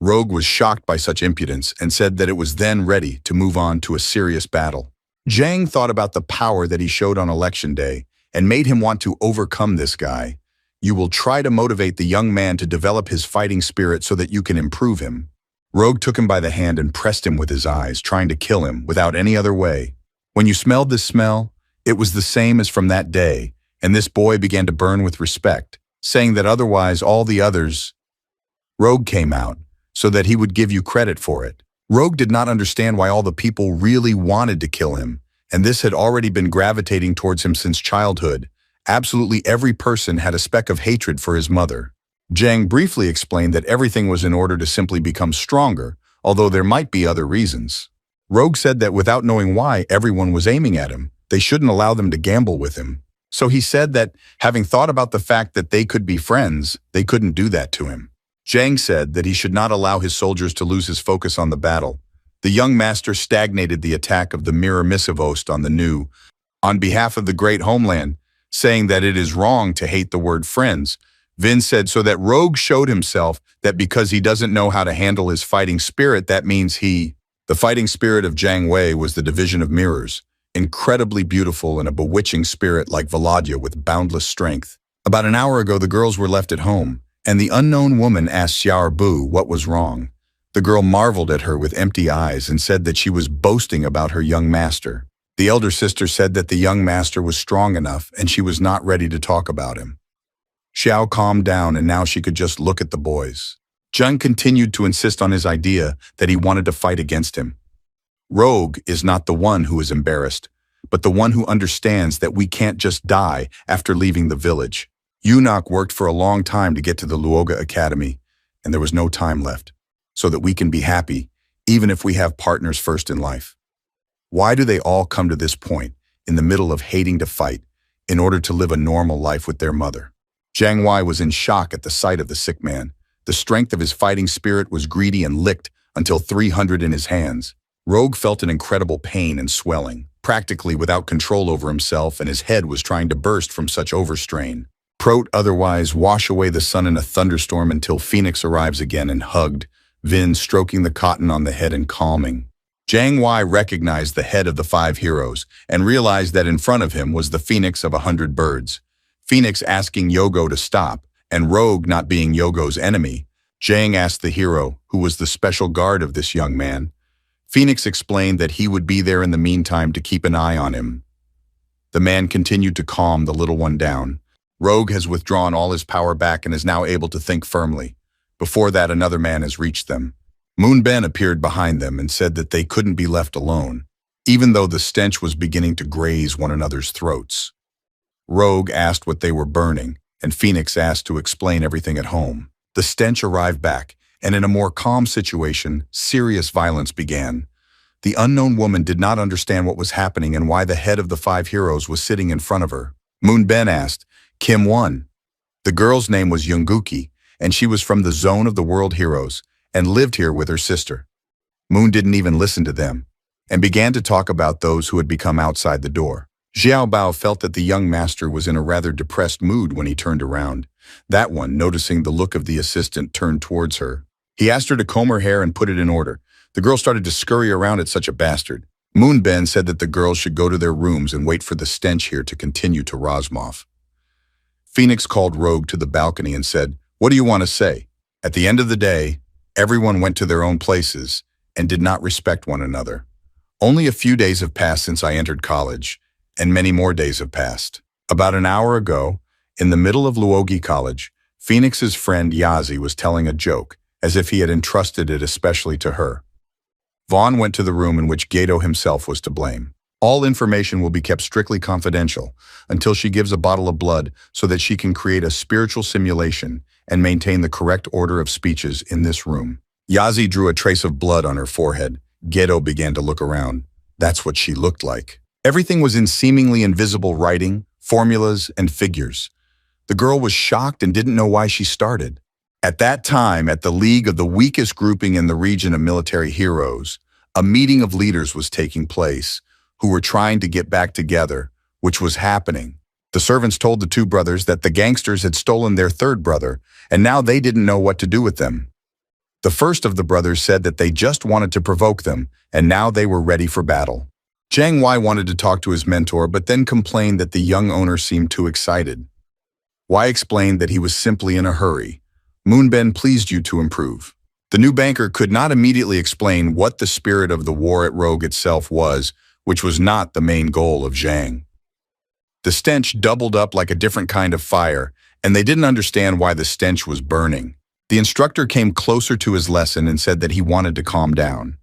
[SPEAKER 1] Rogue was shocked by such impudence and said that it was then ready to move on to a serious battle. Zhang thought about the power that he showed on election day and made him want to overcome this guy. You will try to motivate the young man to develop his fighting spirit so that you can improve him. Rogue took him by the hand and pressed him with his eyes, trying to kill him without any other way. When you smelled this smell, it was the same as from that day, and this boy began to burn with respect, saying that otherwise all the others. Rogue came out, so that he would give you credit for it. Rogue did not understand why all the people really wanted to kill him, and this had already been gravitating towards him since childhood. Absolutely every person had a speck of hatred for his mother. Zhang briefly explained that everything was in order to simply become stronger, although there might be other reasons. Rogue said that without knowing why everyone was aiming at him, they shouldn't allow them to gamble with him. So he said that, having thought about the fact that they could be friends, they couldn't do that to him. Zhang said that he should not allow his soldiers to lose his focus on the battle. The young master stagnated the attack of the Mirror Missivost on the new, on behalf of the great homeland, saying that it is wrong to hate the word friends. Vin said so that Rogue showed himself that because he doesn't know how to handle his fighting spirit, that means he. The fighting spirit of Zhang Wei was the division of mirrors, incredibly beautiful and a bewitching spirit like Volodya with boundless strength. About an hour ago, the girls were left at home, and the unknown woman asked Xiao Bu what was wrong. The girl marveled at her with empty eyes and said that she was boasting about her young master. The elder sister said that the young master was strong enough and she was not ready to talk about him. Xiao calmed down and now she could just look at the boys. Zhang continued to insist on his idea that he wanted to fight against him. Rogue is not the one who is embarrassed, but the one who understands that we can't just die after leaving the village. Yunak worked for a long time to get to the Luoga Academy, and there was no time left, so that we can be happy, even if we have partners first in life. Why do they all come to this point, in the middle of hating to fight, in order to live a normal life with their mother? Zhang Wei was in shock at the sight of the sick man. The strength of his fighting spirit was greedy and licked until 300 in his hands. Rogue felt an incredible pain and swelling, practically without control over himself, and his head was trying to burst from such overstrain. Prote otherwise wash away the sun in a thunderstorm until Phoenix arrives again and hugged, Vin stroking the cotton on the head and calming. Zhang Wei recognized the head of the 5 heroes and realized that in front of him was the Phoenix of 100 birds. Phoenix asking Yogo to stop, and Rogue not being Yogo's enemy. Zhang asked the hero, who was the special guard of this young man. Phoenix explained that he would be there in the meantime to keep an eye on him. The man continued to calm the little one down. Rogue has withdrawn all his power back and is now able to think firmly. Before that, another man has reached them. Moon Ben appeared behind them and said that they couldn't be left alone, even though the stench was beginning to graze one another's throats. Rogue asked what they were burning, and Phoenix asked to explain everything at home. The stench arrived back, and in a more calm situation, serious violence began. The unknown woman did not understand what was happening and why the head of the 5 heroes was sitting in front of her. Moon Ben asked, Kim won. The girl's name was Yunguki, and she was from the zone of the world heroes and lived here with her sister. Moon didn't even listen to them and began to talk about those who had become outside the door. Xiao Bao felt that the young master was in a rather depressed mood when he turned around. That one, noticing the look of the assistant, turned towards her. He asked her to comb her hair and put it in order. The girl started to scurry around at such a bastard. Moon Ben said that the girls should go to their rooms and wait for the stench here to continue to Rosmov. Phoenix called Rogue to the balcony and said, "What do you want to say?" At the end of the day, everyone went to their own places and did not respect one another. Only a few days have passed since I entered college, and many more days have passed. About an hour ago, in the middle of Luogi College, Phoenix's friend Yazi was telling a joke, as if he had entrusted it especially to her. Vaughn went to the room in which Gato himself was to blame. All information will be kept strictly confidential until she gives a bottle of blood so that she can create a spiritual simulation and maintain the correct order of speeches in this room. Yazi drew a trace of blood on her forehead. Gato began to look around. That's what she looked like. Everything was in seemingly invisible writing, formulas, and figures. The girl was shocked and didn't know why she started. At that time, at the League of the weakest grouping in the region of military heroes, a meeting of leaders was taking place who were trying to get back together, which was happening. The servants told the two brothers that the gangsters had stolen their third brother, and now they didn't know what to do with them. The first of the brothers said that they just wanted to provoke them, and now they were ready for battle. Jiang Wei wanted to talk to his mentor, but then complained that the young owner seemed too excited. Wei explained that he was simply in a hurry. Moonben pleased you to improve. The new banker could not immediately explain what the spirit of the war at Rogue itself was, which was not the main goal of Zhang. The stench doubled up like a different kind of fire, and they didn't understand why the stench was burning. The instructor came closer to his lesson and said that he wanted to calm down.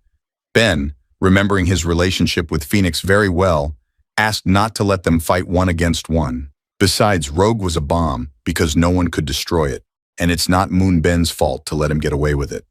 [SPEAKER 1] Ben, remembering his relationship with Phoenix very well, asked not to let them fight one against one. Besides, Rogue was a bomb because no one could destroy it, and it's not Moonben's fault to let him get away with it.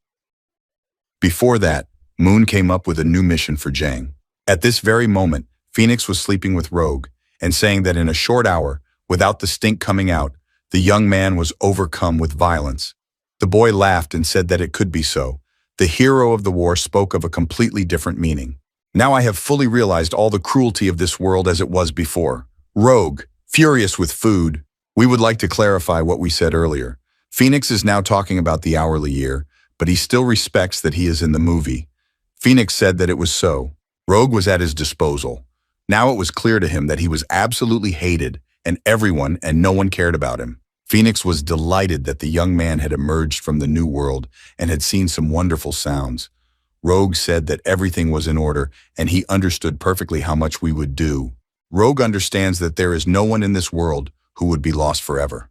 [SPEAKER 1] Before that, Moon came up with a new mission for Zhang. At this very moment, Phoenix was sleeping with Rogue and saying that in a short hour, without the stink coming out, the young man was overcome with violence. The boy laughed and said that it could be so. The hero of the war spoke of a completely different meaning. Now I have fully realized all the cruelty of this world as it was before. Rogue, furious with food. We would like to clarify what we said earlier. Phoenix is now talking about the hourly year, but he still respects that he is in the movie. Phoenix said that it was so. Rogue was at his disposal. Now it was clear to him that he was absolutely hated, and everyone and no one cared about him. Phoenix was delighted that the young man had emerged from the new world and had seen some wonderful sounds. Rogue said that everything was in order, and he understood perfectly how much we would do. Rogue understands that there is no one in this world who would be lost forever.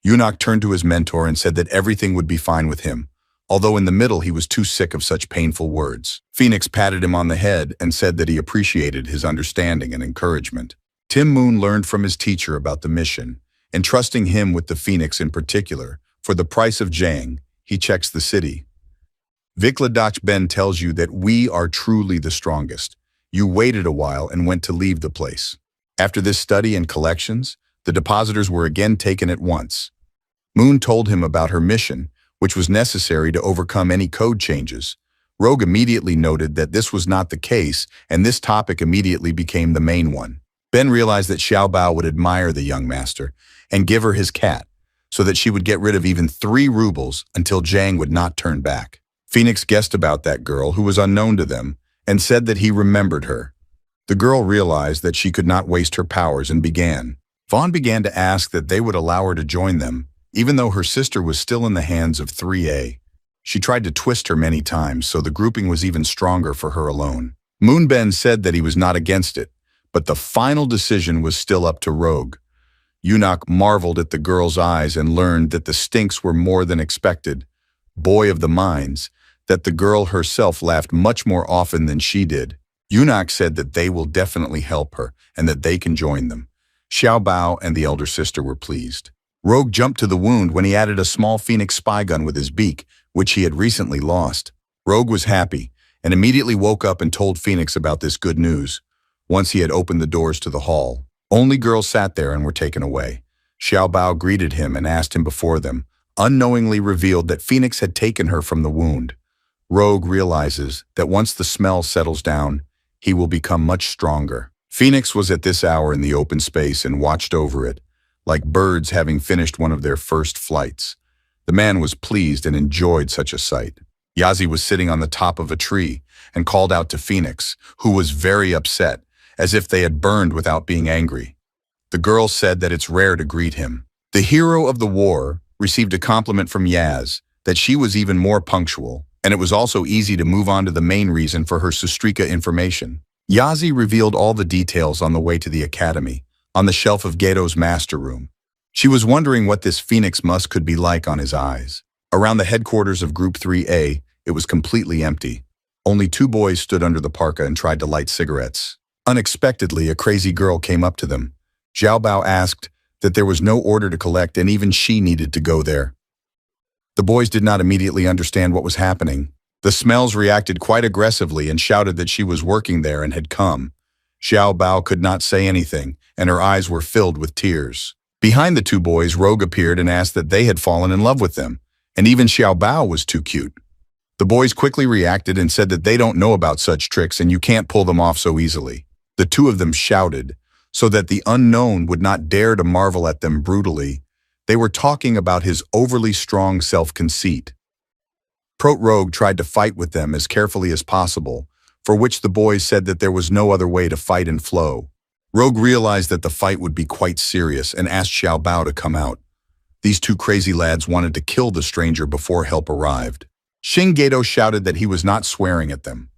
[SPEAKER 1] Eunuch turned to his mentor and said that everything would be fine with him, although in the middle he was too sick of such painful words. Phoenix patted him on the head and said that he appreciated his understanding and encouragement. Tim Moon learned from his teacher about the mission, entrusting him with the Phoenix in particular. For the price of Zhang, he checks the city. Vikladach Ben tells you that we are truly the strongest. You waited a while and went to leave the place. After this study and collections, the depositors were again taken at once. Moon told him about her mission, which was necessary to overcome any code changes. Rogue immediately noted that this was not the case, and this topic immediately became the main one. Ben realized that Xiao Bao would admire the young master and give her his cat, so that she would get rid of even 3 rubles until Zhang would not turn back. Phoenix guessed about that girl, who was unknown to them, and said that he remembered her. The girl realized that she could not waste her powers and began. Vaughn began to ask that they would allow her to join them, even though her sister was still in the hands of 3A. She tried to twist her many times, so the grouping was even stronger for her alone. Moonben said that he was not against it, but the final decision was still up to Rogue. Eunuch marveled at the girl's eyes and learned that the stinks were more than expected. Boy of the mines, that the girl herself laughed much more often than she did. Eunuch said that they will definitely help her and that they can join them. Xiao Bao and the elder sister were pleased. Rogue jumped to the wound when he added a small Phoenix spy gun with his beak, which he had recently lost. Rogue was happy and immediately woke up and told Phoenix about this good news. Once he had opened the doors to the hall, only girls sat there and were taken away. Xiao Bao greeted him and asked him before them, unknowingly revealed that Phoenix had taken her from the wound. Rogue realizes that once the smell settles down, he will become much stronger. Phoenix was at this hour in the open space and watched over it, like birds having finished one of their first flights. The man was pleased and enjoyed such a sight. Yazi was sitting on the top of a tree and called out to Phoenix, who was very upset, as if they had burned without being angry. The girl said that it's rare to greet him. The hero of the war received a compliment from Yaz, that she was even more punctual, and it was also easy to move on to the main reason for her Sustrika information. Yazi revealed all the details on the way to the academy, on the shelf of Geto's master room. She was wondering what this phoenix musk could be like on his eyes. Around the headquarters of Group 3A, it was completely empty. Only 2 boys stood under the parka and tried to light cigarettes. Unexpectedly, a crazy girl came up to them. Xiao Bao asked that there was no order to collect and even she needed to go there. The boys did not immediately understand what was happening. The smells reacted quite aggressively and shouted that she was working there and had come. Xiao Bao could not say anything, and her eyes were filled with tears. Behind the 2 boys, Rogue appeared and asked that they had fallen in love with them, and even Xiao Bao was too cute. The boys quickly reacted and said that they don't know about such tricks and you can't pull them off so easily. The 2 of them shouted, so that the unknown would not dare to marvel at them brutally. They were talking about his overly strong self-conceit. Prot Rogue tried to fight with them as carefully as possible, for which the boys said that there was no other way to fight and flow. Rogue realized that the fight would be quite serious and asked Xiao Bao to come out. These 2 crazy lads wanted to kill the stranger before help arrived. Xing Geto shouted that he was not swearing at them.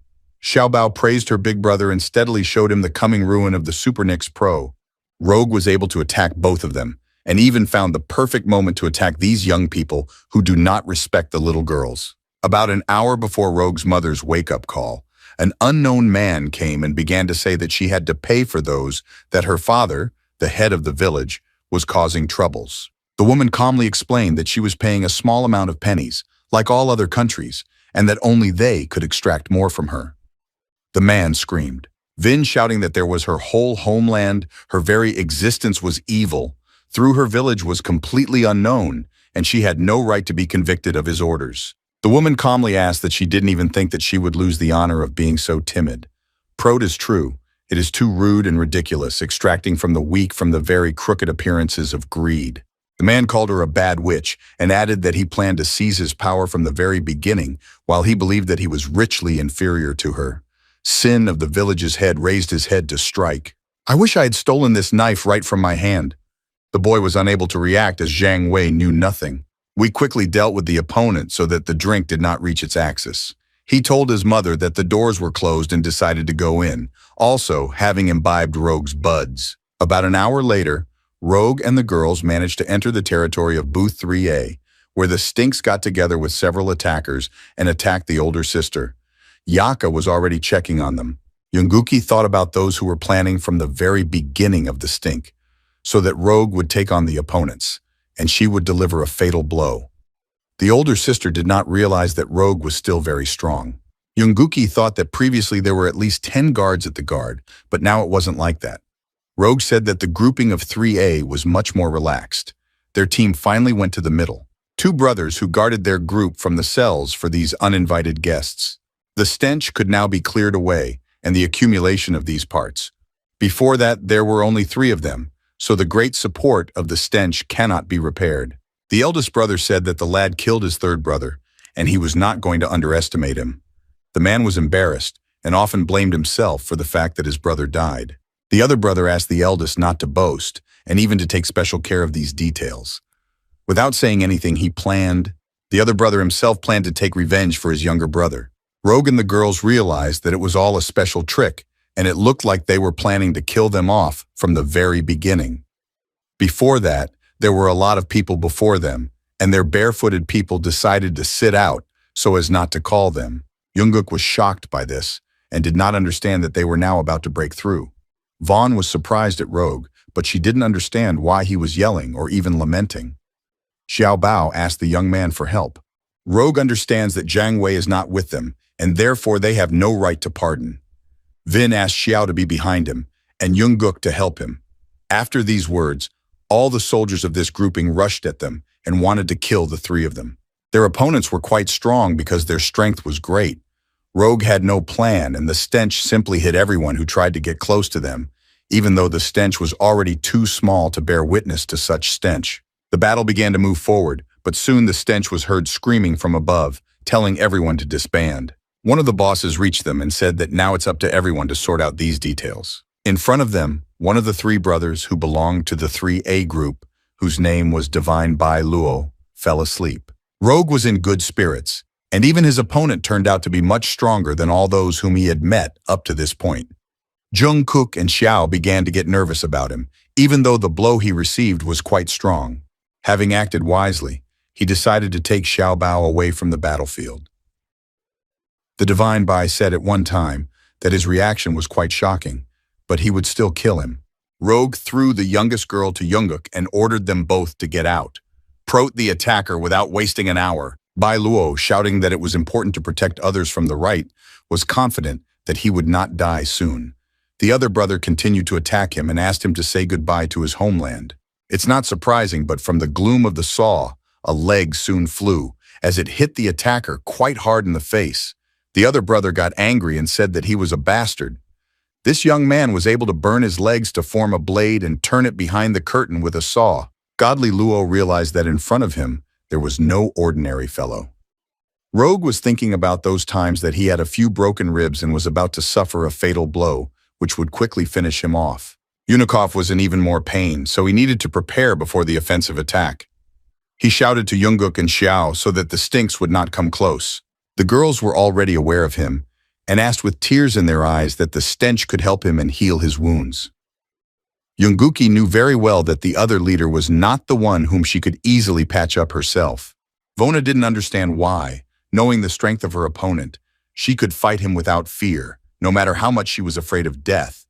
[SPEAKER 1] Xiao Bao praised her big brother and steadily showed him the coming ruin of the Super Nix Pro. Rogue was able to attack both of them, and even found the perfect moment to attack these young people who do not respect the little girls. About an hour before Rogue's mother's wake-up call, an unknown man came and began to say that she had to pay for those that her father, the head of the village, was causing troubles. The woman calmly explained that she was paying a small amount of pennies, like all other countries, and that only they could extract more from her. The man screamed. Vin shouting that there was her whole homeland, her very existence was evil, through her village was completely unknown, and she had no right to be convicted of his orders. The woman calmly asked that she didn't even think that she would lose the honor of being so timid. Prot is true. It is too rude and ridiculous, extracting from the weak from the very crooked appearances of greed. The man called her a bad witch and added that he planned to seize his power from the very beginning, while he believed that he was richly inferior to her. Sin of the village's head raised his head to strike. I wish I had stolen this knife right from my hand. The boy was unable to react as Zhang Wei knew nothing. We quickly dealt with the opponent so that the drink did not reach its axis. He told his mother that the doors were closed and decided to go in, also having imbibed Rogue's buds. About an hour later, Rogue and the girls managed to enter the territory of Booth 3A, where the Stinks got together with several attackers and attacked the older sister. Yaka was already checking on them. Yunguki thought about those who were planning from the very beginning of the stink, so that Rogue would take on the opponents, and she would deliver a fatal blow. The older sister did not realize that Rogue was still very strong. Yunguki thought that previously there were at least 10 guards at the guard, but now it wasn't like that. Rogue said that the grouping of 3A was much more relaxed. Their team finally went to the middle. 2 brothers who guarded their group from the cells for these uninvited guests. The stench could now be cleared away, and the accumulation of these parts. Before that, there were only 3 of them, so the great support of the stench cannot be repaired. The eldest brother said that the lad killed his 3rd brother, and he was not going to underestimate him. The man was embarrassed, and often blamed himself for the fact that his brother died. The other brother asked the eldest not to boast, and even to take special care of these details. Without saying anything, the other brother himself planned to take revenge for his younger brother. Rogue and the girls realized that it was all a special trick, and it looked like they were planning to kill them off from the very beginning. Before that, there were a lot of people before them, and their barefooted people decided to sit out so as not to call them. Jungkook was shocked by this, and did not understand that they were now about to break through. Vaughn was surprised at Rogue, but she didn't understand why he was yelling or even lamenting. Xiao Bao asked the young man for help. Rogue understands that Zhang Wei is not with them, and therefore they have no right to pardon. Vin asked Xiao to be behind him, and Jungkook to help him. After these words, all the soldiers of this grouping rushed at them and wanted to kill the 3 of them. Their opponents were quite strong because their strength was great. Rogue had no plan, and the stench simply hit everyone who tried to get close to them, even though the stench was already too small to bear witness to such stench. The battle began to move forward, but soon the stench was heard screaming from above, telling everyone to disband. One of the bosses reached them and said that now it's up to everyone to sort out these details. In front of them, one of the 3 brothers who belonged to the 3A group, whose name was Divine Bai Luo, fell asleep. Rogue was in good spirits, and even his opponent turned out to be much stronger than all those whom he had met up to this point. Jungkook and Xiao began to get nervous about him, even though the blow he received was quite strong. Having acted wisely, he decided to take Xiao Bao away from the battlefield. The Divine Bai said at one time that his reaction was quite shocking, but he would still kill him. Rogue threw the youngest girl to Jungkook and ordered them both to get out. Prote the attacker without wasting an hour. Bai Luo, shouting that it was important to protect others from the right, was confident that he would not die soon. The other brother continued to attack him and asked him to say goodbye to his homeland. It's not surprising, but from the gloom of the saw, a leg soon flew, as it hit the attacker quite hard in the face. The other brother got angry and said that he was a bastard. This young man was able to burn his legs to form a blade and turn it behind the curtain with a saw. Godly Luo realized that in front of him, there was no ordinary fellow. Rogue was thinking about those times that he had a few broken ribs and was about to suffer a fatal blow, which would quickly finish him off. Unikov was in even more pain, so he needed to prepare before the offensive attack. He shouted to Jungkook and Xiao so that the stinks would not come close. The girls were already aware of him and asked with tears in their eyes that the stench could help him and heal his wounds. Jungkook knew very well that the other leader was not the one whom she could easily patch up herself. Vona didn't understand why, knowing the strength of her opponent, she could fight him without fear, no matter how much she was afraid of death,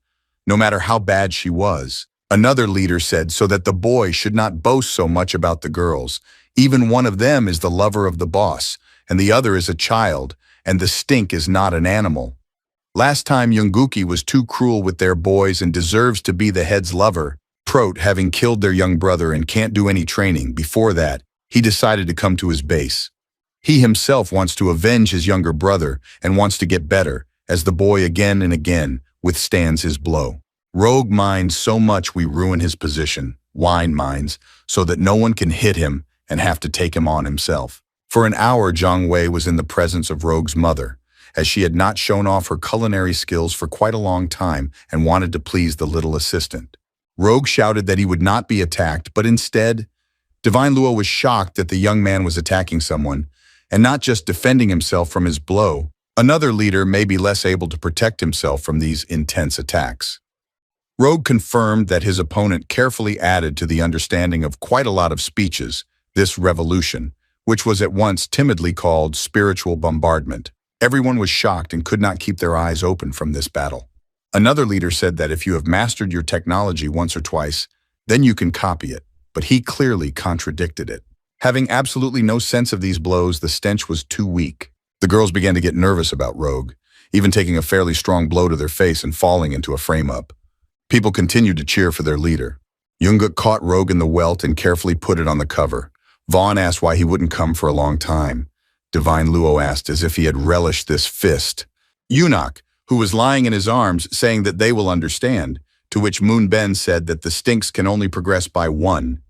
[SPEAKER 1] no matter how bad she was. Another leader said so that the boy should not boast so much about the girls. Even one of them is the lover of the boss, and the other is a child, and the stink is not an animal. Last time Jungkook was too cruel with their boys and deserves to be the head's lover. Prote, having killed their young brother and can't do any training, before that, he decided to come to his base. He himself wants to avenge his younger brother and wants to get better, as the boy again and again withstands his blow. Rogue minds so much we ruin his position, wine minds, so that no one can hit him and have to take him on himself. For an hour, Zhang Wei was in the presence of Rogue's mother, as she had not shown off her culinary skills for quite a long time and wanted to please the little assistant. Rogue shouted that he would not be attacked, but instead, Divine Luo was shocked that the young man was attacking someone, and not just defending himself from his blow. Another leader may be less able to protect himself from these intense attacks. Rogue confirmed that his opponent carefully added to the understanding of quite a lot of speeches, this revolution, which was at once timidly called spiritual bombardment. Everyone was shocked and could not keep their eyes open from this battle. Another leader said that if you have mastered your technology once or twice, then you can copy it, but he clearly contradicted it. Having absolutely no sense of these blows, the stench was too weak. The girls began to get nervous about Rogue, even taking a fairly strong blow to their face and falling into a frame-up. People continued to cheer for their leader. Jungkook caught Rogue in the welt and carefully put it on the cover. Vaughn asked why he wouldn't come for a long time. Divine Luo asked as if he had relished this fist. Eunuch, who was lying in his arms, saying that they will understand, to which Moon Ben said that the stinks can only progress by one.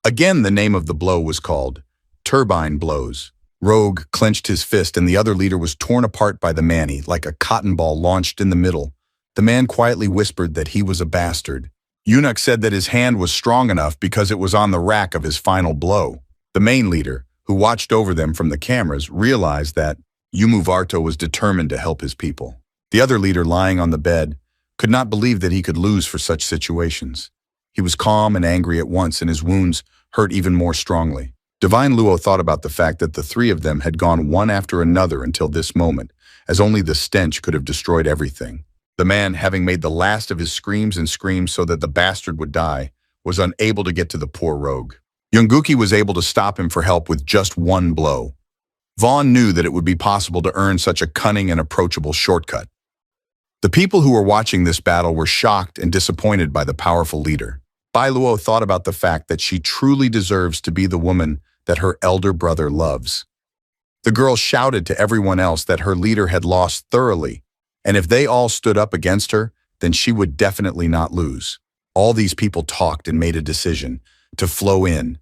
[SPEAKER 1] Again, the name of the blow was called turbine blows. Rogue clenched his fist and the other leader was torn apart by the manny like a cotton ball launched in the middle. The man quietly whispered that he was a bastard. Eunuch said that his hand was strong enough because it was on the rack of his final blow. The main leader, who watched over them from the cameras, realized that Yumu Varto was determined to help his people. The other leader, lying on the bed, could not believe that he could lose for such situations. He was calm and angry at once, and his wounds hurt even more strongly. Divine Luo thought about the fact that the three of them had gone one after another until this moment, as only the stench could have destroyed everything. The man, having made the last of his screams so that the bastard would die, was unable to get to the poor Rogue. Jungkook was able to stop him for help with just one blow. Vaughn knew that it would be possible to earn such a cunning and approachable shortcut. The people who were watching this battle were shocked and disappointed by the powerful leader. Bai Luo thought about the fact that she truly deserves to be the woman that her elder brother loves. The girl shouted to everyone else that her leader had lost thoroughly, and if they all stood up against her, then she would definitely not lose. All these people talked and made a decision to flow in.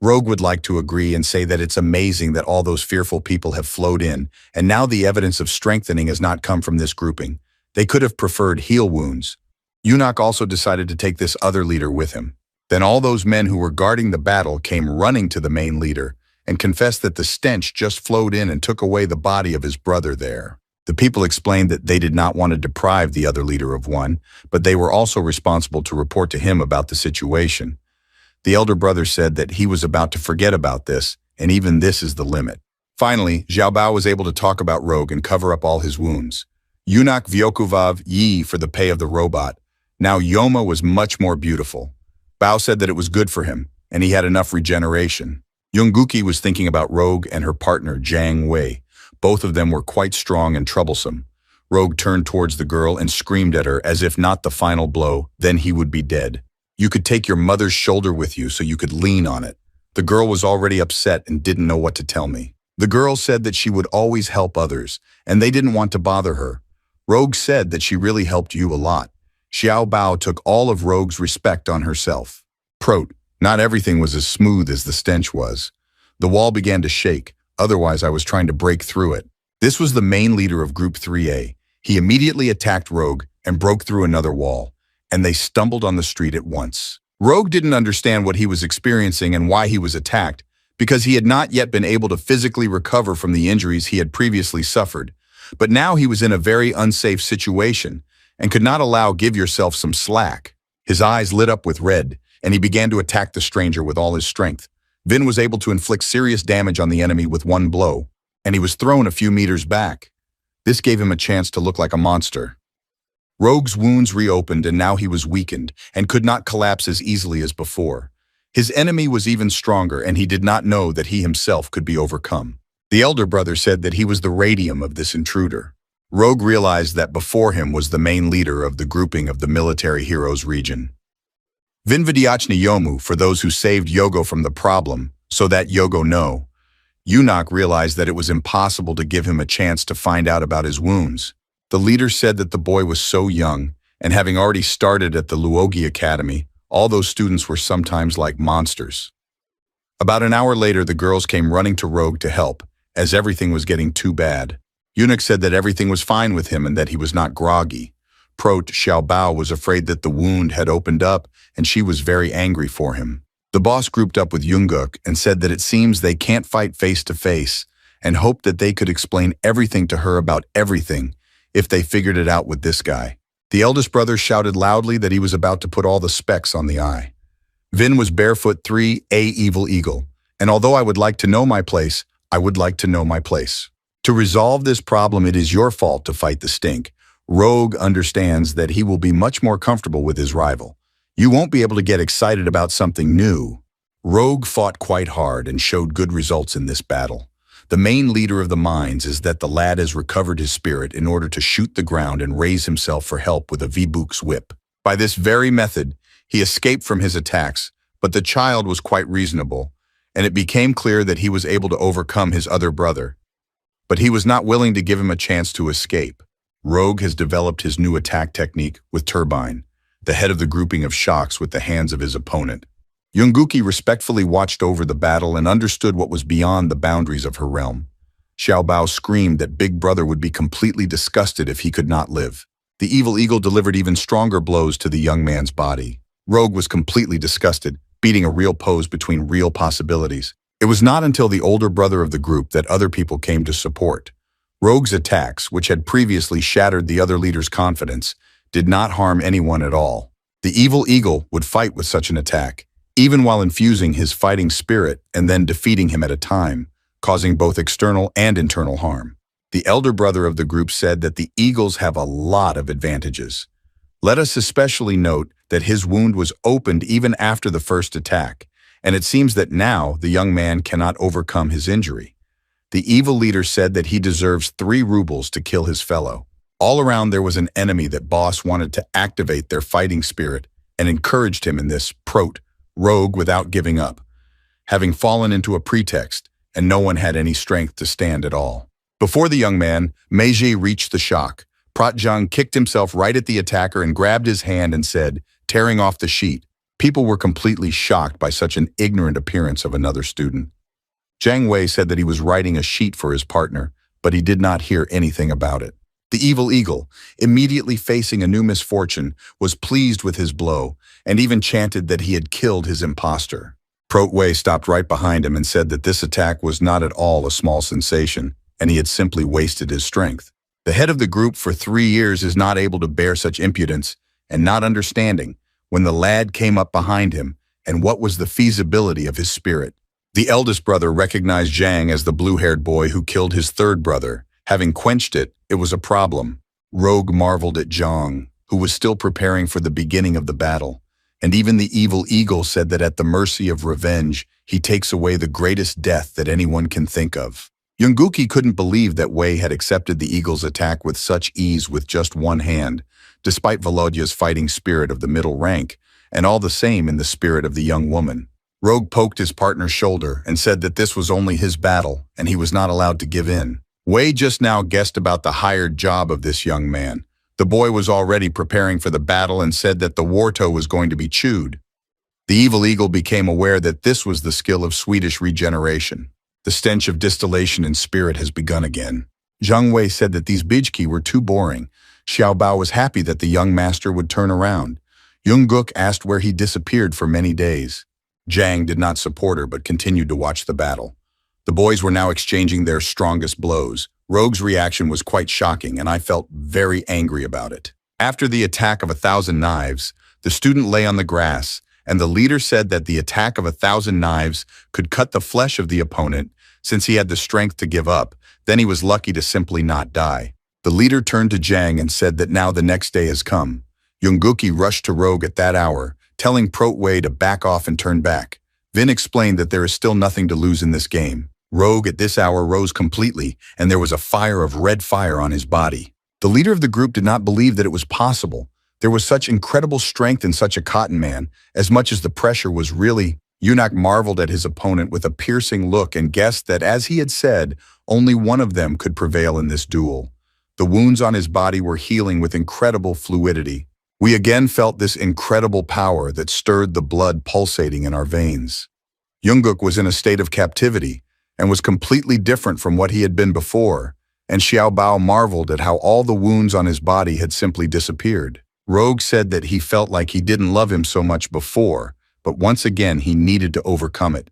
[SPEAKER 1] Rogue would like to agree and say that it's amazing that all those fearful people have flowed in, and now the evidence of strengthening has not come from this grouping. They could have preferred heal wounds. Eunuch also decided to take this other leader with him. Then all those men who were guarding the battle came running to the main leader and confessed that the stench just flowed in and took away the body of his brother there. The people explained that they did not want to deprive the other leader of one, but they were also responsible to report to him about the situation. The elder brother said that he was about to forget about this, and even this is the limit. Finally, Xiao Bao was able to talk about Rogue and cover up all his wounds. Yunak Vyokuvav Yi for the pay of the robot. Now Yoma was much more beautiful. Bao said that it was good for him, and he had enough regeneration. Yunguki was thinking about Rogue and her partner, Jiang Wei. Both of them were quite strong and troublesome. Rogue turned towards the girl and screamed at her as if not the final blow, then he would be dead. You could take your mother's shoulder with you so you could lean on it. The girl was already upset and didn't know what to tell me. The girl said that she would always help others, and they didn't want to bother her. Rogue said that she really helped you a lot. Xiao Bao took all of Rogue's respect on herself. Not everything was as smooth as the stench was. The wall began to shake, otherwise I was trying to break through it. This was the main leader of Group 3A. He immediately attacked Rogue and broke through another wall, and they stumbled on the street at once. Rogue didn't understand what he was experiencing and why he was attacked, because he had not yet been able to physically recover from the injuries he had previously suffered. But now he was in a very unsafe situation and could not allow give yourself some slack. His eyes lit up with red, and he began to attack the stranger with all his strength. Vin was able to inflict serious damage on the enemy with one blow, and he was thrown a few meters back. This gave him a chance to look like a monster. Rogue's wounds reopened, and now he was weakened and could not collapse as easily as before. His enemy was even stronger, and he did not know that he himself could be overcome. The elder brother said that he was the radium of this intruder. Rogue realized that before him was the main leader of the grouping of the military heroes region. Vinvidyachny Yomu for those who saved Yogo from the problem, so that Yogo know. Yunak realized that it was impossible to give him a chance to find out about his wounds. The leader said that the boy was so young, and having already started at the Luogi Academy, all those students were sometimes like monsters. About an hour later, the girls came running to Rogue to help, as everything was getting too bad. Yunak said that everything was fine with him and that he was not groggy. Xiao Bao was afraid that the wound had opened up, and she was very angry for him. The boss grouped up with Yunguk and said that it seems they can't fight face to face, and hoped that they could explain everything to her about everything if they figured it out with this guy. The eldest brother shouted loudly that he was about to put all the specs on the eye. Vin was barefoot 3A Evil Eagle, and although I would like to know my place, I would like to know my place. To resolve this problem, it is your fault to fight the stink. Rogue understands that he will be much more comfortable with his rival. You won't be able to get excited about something new. Rogue fought quite hard and showed good results in this battle. The main leader of the mines is that the lad has recovered his spirit in order to shoot the ground and raise himself for help with a Vibuk's whip. By this very method, he escaped from his attacks, but the child was quite reasonable, and it became clear that he was able to overcome his other brother. But he was not willing to give him a chance to escape. Rogue has developed his new attack technique with Turbine, the head of the grouping of shocks with the hands of his opponent. Yunguki respectfully watched over the battle and understood what was beyond the boundaries of her realm. Xiao Bao screamed that Big Brother would be completely disgusted if he could not live. The Evil Eagle delivered even stronger blows to the young man's body. Rogue was completely disgusted, beating a real pose between real possibilities. It was not until the older brother of the group that other people came to support. Rogue's attacks, which had previously shattered the other leader's confidence, did not harm anyone at all. The Evil Eagle would fight with such an attack, even while infusing his fighting spirit and then defeating him at a time, causing both external and internal harm. The elder brother of the group said that the Eagles have a lot of advantages. Let us especially note that his wound was opened even after the first attack, and it seems that now the young man cannot overcome his injury. The evil leader said that he deserves 3 rubles to kill his fellow. All around there was an enemy that boss wanted to activate their fighting spirit and encouraged him in this Rogue without giving up, having fallen into a pretext, and no one had any strength to stand at all. Before the young man, Meiji reached the shock. Pratjang kicked himself right at the attacker and grabbed his hand and said, tearing off the sheet. People were completely shocked by such an ignorant appearance of another student. Jiang Wei said that he was writing a sheet for his partner, but he did not hear anything about it. The Evil Eagle, immediately facing a new misfortune, was pleased with his blow and even chanted that he had killed his impostor. Protway stopped right behind him and said that this attack was not at all a small sensation, and he had simply wasted his strength. The head of the group for 3 years is not able to bear such impudence, and not understanding, when the lad came up behind him, and what was the feasibility of his spirit. The eldest brother recognized Zhang as the blue-haired boy who killed his third brother. Having quenched it, it was a problem. Rogue marveled at Zhang, who was still preparing for the beginning of the battle. And even the evil eagle said that at the mercy of revenge, he takes away the greatest death that anyone can think of. Yunguki couldn't believe that Wei had accepted the eagle's attack with such ease with just one hand, despite Volodya's fighting spirit of the middle rank, and all the same in the spirit of the young woman. Rogue poked his partner's shoulder and said that this was only his battle, and he was not allowed to give in. Wei just now guessed about the hired job of this young man. The boy was already preparing for the battle and said that the warto was going to be chewed. The evil eagle became aware that this was the skill of Swedish regeneration. The stench of distillation in spirit has begun again. Zhang Wei said that these bijki were too boring. Xiao Bao was happy that the young master would turn around. Yungguk asked where he disappeared for many days. Zhang did not support her but continued to watch the battle. The boys were now exchanging their strongest blows. Rogue's reaction was quite shocking, and I felt very angry about it. After the attack of 1,000 knives, the student lay on the grass, and the leader said that the attack of 1,000 knives could cut the flesh of the opponent. Since he had the strength to give up, then he was lucky to simply not die. The leader turned to Zhang and said that now the next day has come. Yunguki rushed to Rogue at that hour, telling Protway to back off and turn back. Vin explained that there is still nothing to lose in this game. Rogue at this hour rose completely, and there was a fire of red fire on his body. The leader of the group did not believe that it was possible. There was such incredible strength in such a cotton man, as much as the pressure was really. Yunak marveled at his opponent with a piercing look and guessed that, as he had said, only one of them could prevail in this duel. The wounds on his body were healing with incredible fluidity. We again felt this incredible power that stirred the blood pulsating in our veins. Yungguk was in a state of captivity, and was completely different from what he had been before, and Xiao Bao marveled at how all the wounds on his body had simply disappeared. Rogue said that he felt like he didn't love him so much before, but once again he needed to overcome it.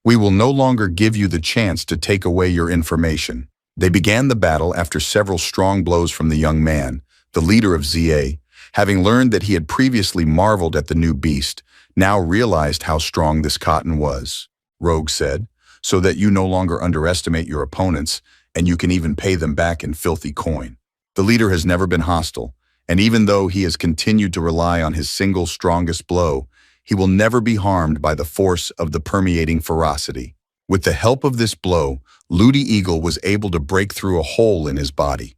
[SPEAKER 1] We will no longer give you the chance to take away your information. They began the battle after several strong blows from the young man, the leader of ZA, having learned that he had previously marveled at the new beast, now realized how strong this cotton was. Rogue said, so that you no longer underestimate your opponents, and you can even pay them back in filthy coin. The leader has never been hostile, and even though he has continued to rely on his single strongest blow, he will never be harmed by the force of the permeating ferocity. With the help of this blow, Ludi Eagle was able to break through a hole in his body.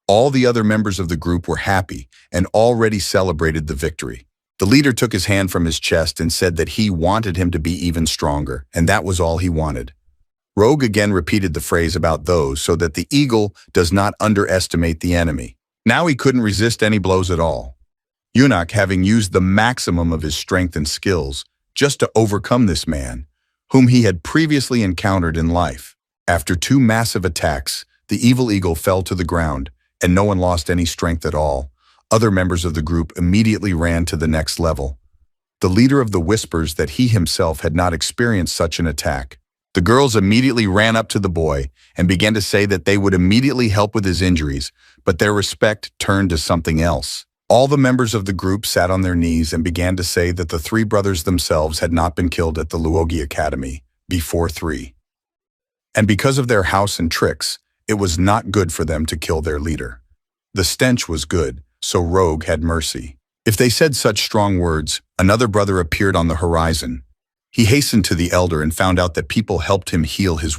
[SPEAKER 1] All the other members of the group were happy and already celebrated the victory. The leader took his hand from his chest and said that he wanted him to be even stronger, and that was all he wanted. Rogue again repeated the phrase about those so that the eagle does not underestimate the enemy. Now he couldn't resist any blows at all. Yunak, having used the maximum of his strength and skills just to overcome this man, whom he had previously encountered in life. After 2 massive attacks, the evil eagle fell to the ground, and no one lost any strength at all. Other members of the group immediately ran to the next level. The leader of the whispers that he himself had not experienced such an attack. The girls immediately ran up to the boy and began to say that they would immediately help with his injuries, but their respect turned to something else. All the members of the group sat on their knees and began to say that the 3 brothers themselves had not been killed at the Luogi Academy before 3. And because of their house and tricks, it was not good for them to kill their leader. The stench was good, so Rogue had mercy. If they said such strong words, another brother appeared on the horizon. He hastened to the elder and found out that people helped him heal his